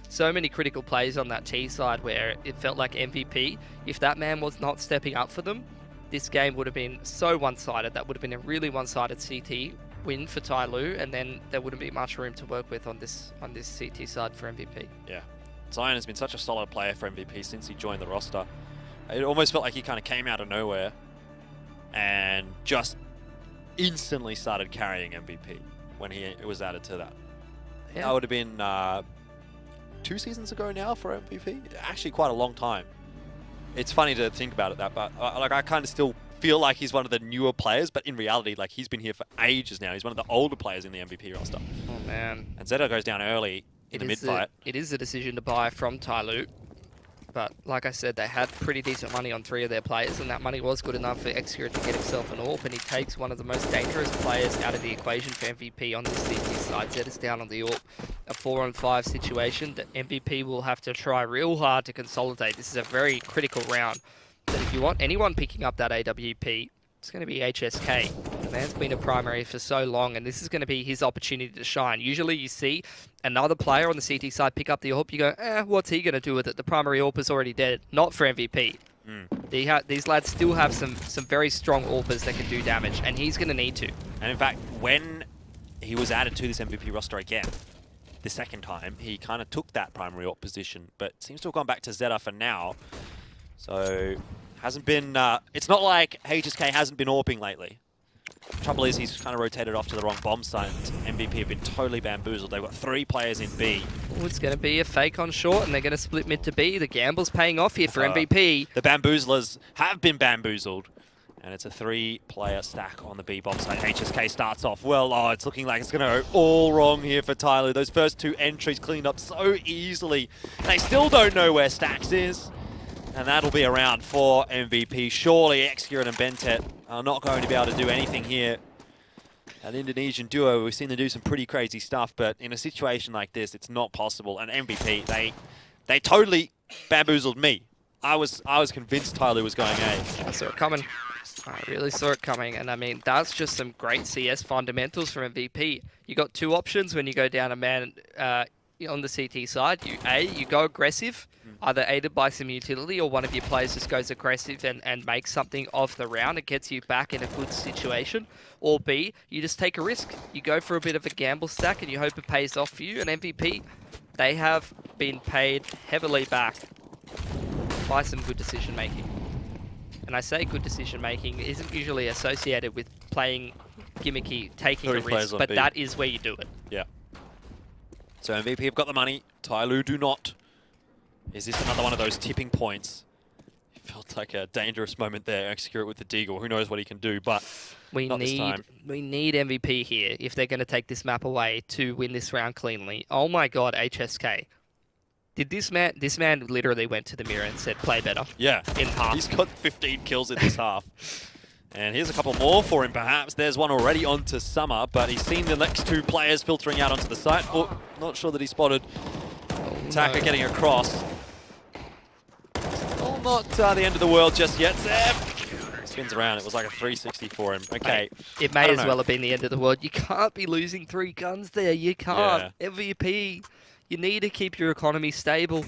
so many critical plays on that T side where it felt like MVP. If that man was not stepping up for them, this game would have been so one-sided. That would have been a really one-sided CT win for TYLOO, and then there wouldn't be much room to work with on this CT side for MVP. Yeah, Zion has been such a solid player for MVP since he joined the roster. It almost felt like he kind of came out of nowhere and just instantly started carrying MVP when he was added to that. Yeah. That would have been 2 seasons ago now for MVP. Actually, quite a long time. It's funny to think about it that, but like I kind of still feel like he's one of the newer players, but in reality, like he's been here for ages now. He's one of the older players in the MVP roster. Oh man! And Zeta goes down early in the mid-fight. It is a decision to buy from TYLOO. But like I said, they had pretty decent money on 3 of their players, and that money was good enough for Executor to get himself an AWP, and he takes one of the most dangerous players out of the equation for MVP on this CT side. Zed is down on the AWP. A 4-on-5 situation that MVP will have to try real hard to consolidate. This is a very critical round. But if you want anyone picking up that AWP, it's going to be HSK. The man's been a primary for so long, and this is going to be his opportunity to shine. Usually you see another player on the CT side pick up the AWP, you go, what's he going to do with it? The primary AWP is already dead. Not for MVP. These lads still have some very strong AWPers that can do damage, and he's going to need to. And in fact, when he was added to this MVP roster again, the second time, he kind of took that primary AWP position, but seems to have gone back to Zeta for now. So, hasn't been... it's not like HSK hasn't been AWPing lately. Trouble is, he's kind of rotated off to the wrong bomb site. MVP have been totally bamboozled. They've got 3 players in B. Oh, it's going to be a fake on short, and they're going to split mid to B. The gamble's paying off here for MVP. The bamboozlers have been bamboozled. And it's a 3-player stack on the B bomb site. HSK starts off well. Oh, it's looking like it's going to go all wrong here for TYLOO. Those first 2 entries cleaned up so easily. They still don't know where Stax is. And that'll be around for MVP. Surely Excurit and Bentet are not going to be able to do anything here. An Indonesian duo, we've seen them do some pretty crazy stuff, but in a situation like this, it's not possible. And MVP, they totally bamboozled me. I was convinced TYLOO was going A. I saw it coming. I really saw it coming, and I mean, that's just some great CS fundamentals from MVP. You got 2 options when you go down a man on the CT side. You go aggressive, either aided by some utility, or one of your players just goes aggressive and makes something of the round. It gets you back in a good situation. Or B, you just take a risk. You go for a bit of a gamble stack, and you hope it pays off for you. And MVP, they have been paid heavily back by some good decision making. And I say good decision making isn't usually associated with playing gimmicky, taking a risk, but that is where you do it. Yeah. So MVP have got the money, TYLOO do not. Is this another one of those tipping points? It felt like a dangerous moment there, Execute with the Deagle. Who knows what he can do, but not this time. We need MVP here if they're going to take this map away to win this round cleanly. Oh my god, HSK. Did this man literally went to the mirror and said, play better? Yeah. In half. He's got 15 kills in this half. And here's a couple more for him, perhaps. There's one already onto Summer, but he's seen the next 2 players filtering out onto the site. Oh, not sure that he spotted Taka getting across. Still not the end of the world just yet. Zef spins around. It was like a 360 for him. Okay. It may as well have been the end of the world. You can't be losing 3 guns there. You can't. Yeah. MVP. You need to keep your economy stable.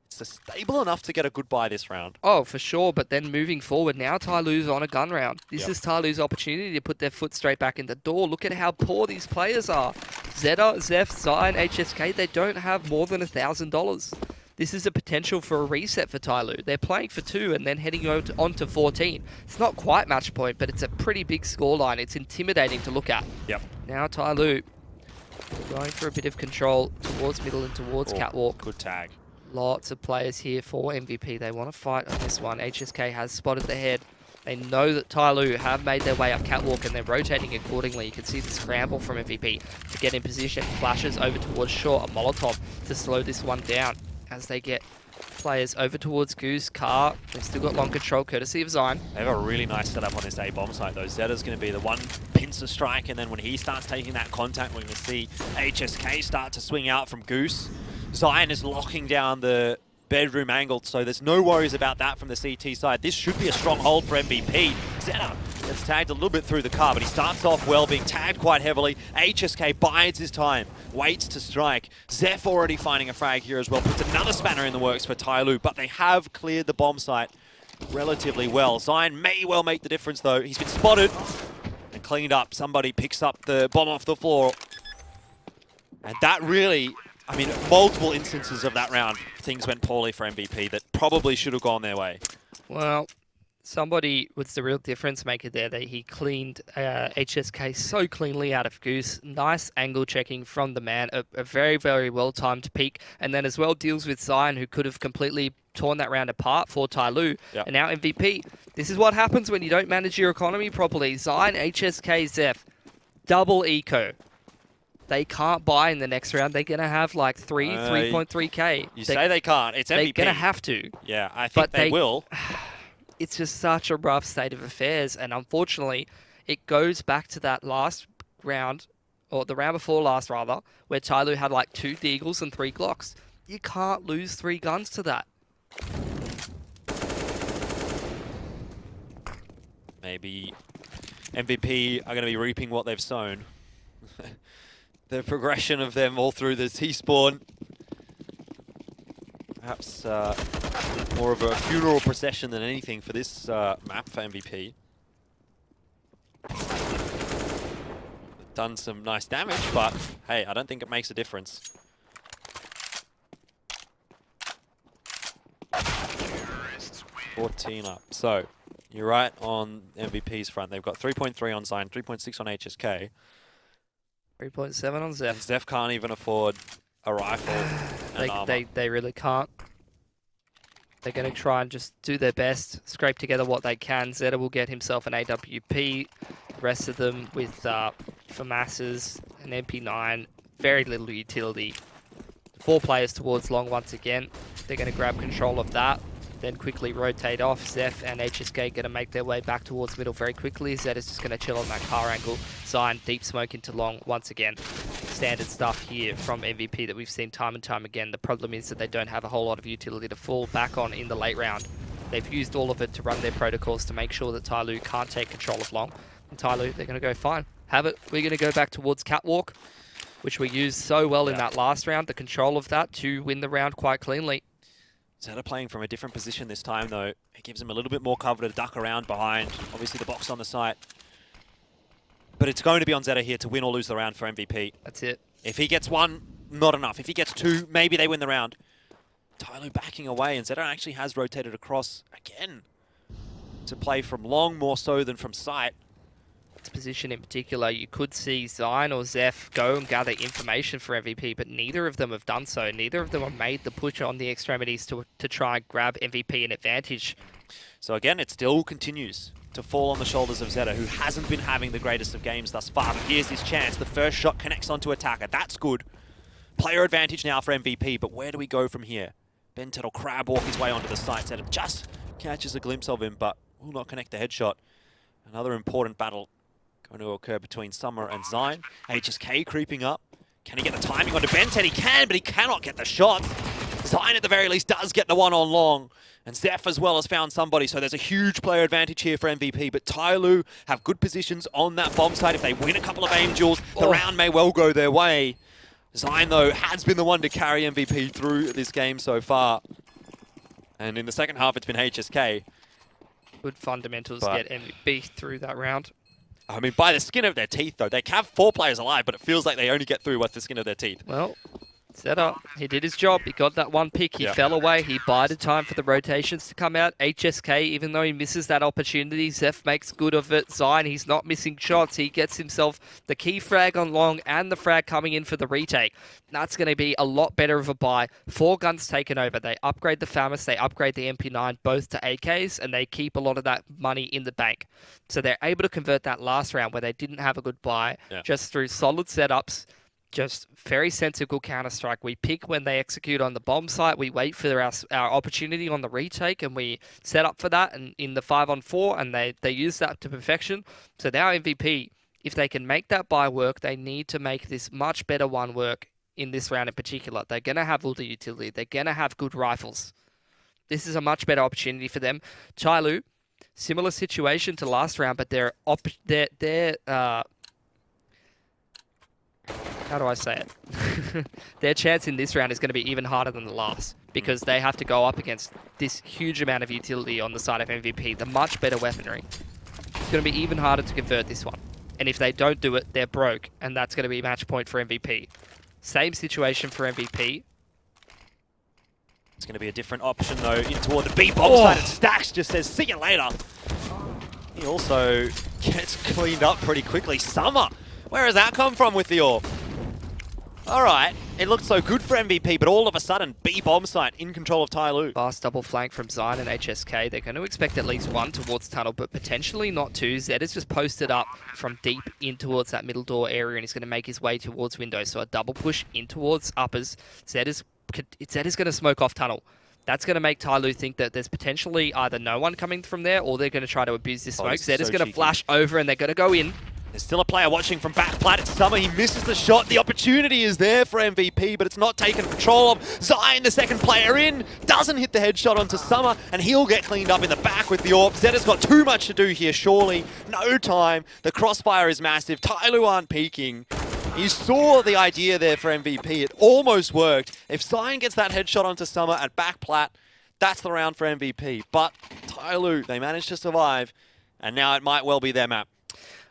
It's stable enough to get a good buy this round. Oh, for sure. But then moving forward, now TYLOO's on a gun round. This is TYLOO's opportunity to put their foot straight back in the door. Look at how poor these players are. Zeta, Zef, Zion, HSK, they don't have more than $1,000. This is a potential for a reset for TYLOO. They're playing for 2 and then heading on to 14. It's not quite match point, but it's a pretty big scoreline. It's intimidating to look at. Yep. Now TYLOO going for a bit of control towards middle and towards Catwalk. Good tag. Lots of players here for MVP. They want to fight on this one. HSK has spotted the head. They know that TYLOO have made their way up Catwalk and they're rotating accordingly. You can see the scramble from MVP to get in position. Flashes over towards short. A Molotov to slow this one down as they get players over towards Goose, Car. They've still got long control courtesy of Zion. They have a really nice setup on this A bomb site though. Zeta's going to be the one pincer strike, and then when he starts taking that contact, we're going to see HSK start to swing out from Goose. Zion is locking down the bedroom angle, so there's no worries about that from the CT side. This should be a strong hold for MVP. Zeta gets tagged a little bit through the car, but he starts off well, being tagged quite heavily. HSK bides his time, waits to strike. Zef already finding a frag here as well, puts another spanner in the works for TYLOO, but they have cleared the bomb site relatively well. Zion may well make the difference though. He's been spotted and cleaned up. Somebody picks up the bomb off the floor. And that really, I mean, multiple instances of that round, things went poorly for MVP that probably should have gone their way. Well, somebody was the real difference maker there. He cleaned HSK so cleanly out of Goose. Nice angle checking from the man. A very, very well-timed peek. And then as well deals with Zion, who could have completely torn that round apart for TYLOO. Yep. And now MVP. This is what happens when you don't manage your economy properly. Zion, HSK, Zef. Double eco. They can't buy in the next round. They're going to have like 3.3k. You say they can't. It's MVP. They're going to have to. Yeah, I think they will. It's just such a rough state of affairs. And unfortunately, it goes back to that last round, or the round before last rather, where TYLOO had like 2 Deagles and 3 Glocks. You can't lose 3 guns to that. Maybe MVP are going to be reaping what they've sown. The progression of them all through the T-spawn. Perhaps more of a funeral procession than anything for this map for MVP. Done some nice damage, but hey, I don't think it makes a difference. $14 up. So, you're right on MVP's front. They've got 3.3 on Sign, 3.6 on HSK. 3.7 on Zeph. Zeph can't even afford a rifle and armor. They really can't. They're going to try and just do their best, scrape together what they can. Zeta will get himself an AWP. The rest of them with FULLMATCHs, an MP9, very little utility. 4 players towards long once again. They're going to grab control of that, then quickly rotate off. Zeph and HSK going to make their way back towards middle very quickly. Zeta's just going to chill on that car angle. Zion, deep smoke into long once again. Standard stuff here from MVP that we've seen time and time again. The problem is that they don't have a whole lot of utility to fall back on in the late round. They've used all of it to run their protocols to make sure that TYLOO can't take control of long. And TYLOO, they're going to go, fine, have it. We're going to go back towards Catwalk, which we used so well in that last round, the control of that to win the round quite cleanly. Zeta playing from a different position this time, though. It gives him a little bit more cover to duck around behind. Obviously, the box on the site. But it's going to be on Zeta here to win or lose the round for MVP. That's it. If he gets 1, not enough. If he gets 2, maybe they win the round. TYLOO backing away, and Zeta actually has rotated across again to play from long more so than from sight. This position in particular, you could see Zion or Zeph go and gather information for MVP, but neither of them have done so. Neither of them have made the push on the extremities to try and grab MVP an advantage. So again, it still continues to fall on the shoulders of Zeta, who hasn't been having the greatest of games thus far. But here's his chance. The first shot connects onto Attacker. That's good. Player advantage now for MVP, but where do we go from here? Bentet will crab walk his way onto the site. Zeta just catches a glimpse of him, but will not connect the headshot. Another important battle going to occur between Summer and Zion. HSK creeping up. Can he get the timing onto Bentet? He can, but he cannot get the shot. Zion at the very least does get the one on long. And Zeph as well has found somebody, so there's a huge player advantage here for MVP. But TYLOO have good positions on that bomb site. If they win a couple of aim duels, the round may well go their way. Zion, though, has been the one to carry MVP through this game so far. And in the second half, it's been HSK. Good fundamentals get MVP through that round. I mean, by the skin of their teeth, though. They have 4 players alive, but it feels like they only get through with the skin of their teeth. Well, Zeta, he did his job. He got that one pick. He fell away. He bided time for the rotations to come out. HSK, even though he misses that opportunity, Zeph makes good of it. Zion, he's not missing shots. He gets himself the key frag on long and the frag coming in for the retake. That's going to be a lot better of a buy. 4 guns taken over. They upgrade the FAMAS. They upgrade the MP9 both to AKs, and they keep a lot of that money in the bank. So they're able to convert that last round where they didn't have a good buy just through solid setups. Just very sensible counter-strike. We pick when they execute on the bomb site. We wait for our opportunity on the retake, and we set up for that and in the 5-on-4, and they use that to perfection. So now MVP, if they can make that buy work, they need to make this much better one work in this round in particular. They're going to have all the utility. They're going to have good rifles. This is a much better opportunity for them. TYLOO, similar situation to last round, but they're how do I say it? Their chance in this round is going to be even harder than the last because they have to go up against this huge amount of utility on the side of MVP, the much better weaponry. It's going to be even harder to convert this one. And if they don't do it, they're broke, and that's going to be match point for MVP. Same situation for MVP. It's going to be a different option, though, in toward the B bomb side, and Stax just says, see you later. He also gets cleaned up pretty quickly. Summer, where has that come from with the AWP? All right, it looked so good for MVP, but all of a sudden, B bomb site in control of TYLOO. Fast double flank from Zion and HSK. They're going to expect at least 1 towards tunnel, but potentially not 2. Zed is just posted up from deep in towards that middle door area, and he's going to make his way towards window. So a double push in towards uppers. Zed is going to smoke off tunnel. That's going to make TYLOO think that there's potentially either no one coming from there, or they're going to try to abuse this smoke. Zed is going to flash over, and they're going to go in. There's still a player watching from back plat. It's Summer. He misses the shot. The opportunity is there for MVP, but it's not taken control of. Zion, the second player in, doesn't hit the headshot onto Summer, and he'll get cleaned up in the back with the AWP. Zeta's got too much to do here, surely. No time. The crossfire is massive. TYLOO aren't peeking. You saw the idea there for MVP. It almost worked. If Zion gets that headshot onto Summer at back plat, that's the round for MVP. But TYLOO, they managed to survive, and now it might well be their map.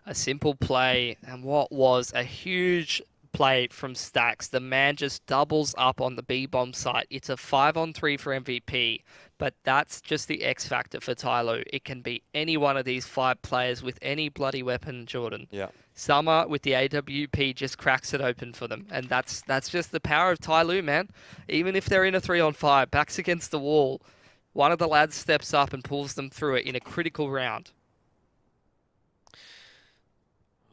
A simple play, and what was a huge play from Stax. The man just doubles up on the B-bomb site. It's a 5-on-3 for MVP, but that's just the X factor for TYLOO. It can be any one of these 5 players with any bloody weapon, Jordan. Yeah. Summer with the AWP just cracks it open for them, and that's just the power of TYLOO, man. Even if they're in a 3-on-5, backs against the wall, one of the lads steps up and pulls them through it in a critical round.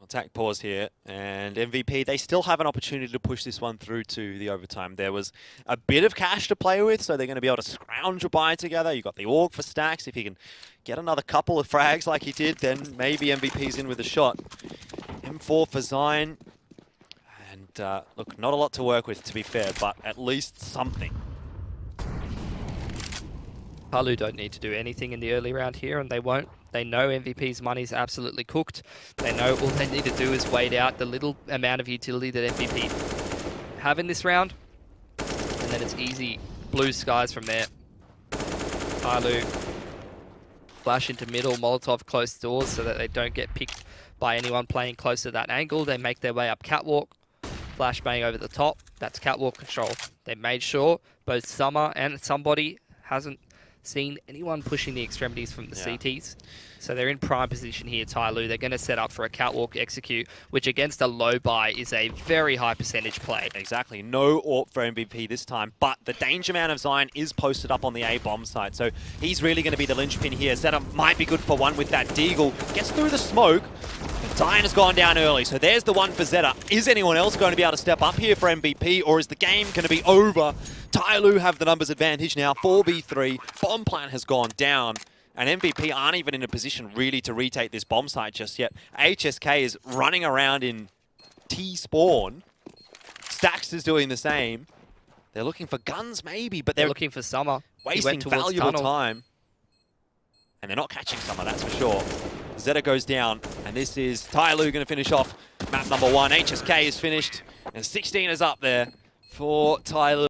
Attack pause here, and MVP, they still have an opportunity to push this one through to the overtime. There was a bit of cash to play with, so they're going to be able to scrounge a buy together. You got the AUG for Stax. If he can get another couple of frags like he did, then maybe MVP's in with a shot. M4 for Zion, and look, not a lot to work with, to be fair, but at least something. TYLOO don't need to do anything in the early round here, and they won't. They know MVP's money's absolutely cooked. They know all they need to do is wait out the little amount of utility that MVP have in this round, and then it's easy blue skies from there. TYLOO flash into middle, Molotov close doors so that they don't get picked by anyone playing close to that angle. They make their way up catwalk, flashbang over the top. That's catwalk control. They made sure both Summer and somebody hasn't seen anyone pushing the extremities from the CTs. So they're in prime position here, TYLOO. They're going to set up for a catwalk execute, which against a low buy is a very high percentage play. Exactly. No AWP for MVP this time, but the danger man of Zion is posted up on the A-bomb side, so he's really going to be the linchpin here. Zeta might be good for one with that Deagle. Gets through the smoke. Zion has gone down early, so there's the one for Zeta. Is anyone else going to be able to step up here for MVP, or is the game going to be over? TYLOO have the numbers advantage now, 4v3. Bomb plant has gone down, and MVP aren't even in a position really to retake this bomb site just yet. HSK is running around in T-spawn. Stax is doing the same. They're looking for guns maybe, but they're looking for Summer. Wasting valuable time. And they're not catching Summer, that's for sure. Zeta goes down, and this is TYLOO going to finish off map number 1. HSK is finished, and 16 is up there for TYLOO.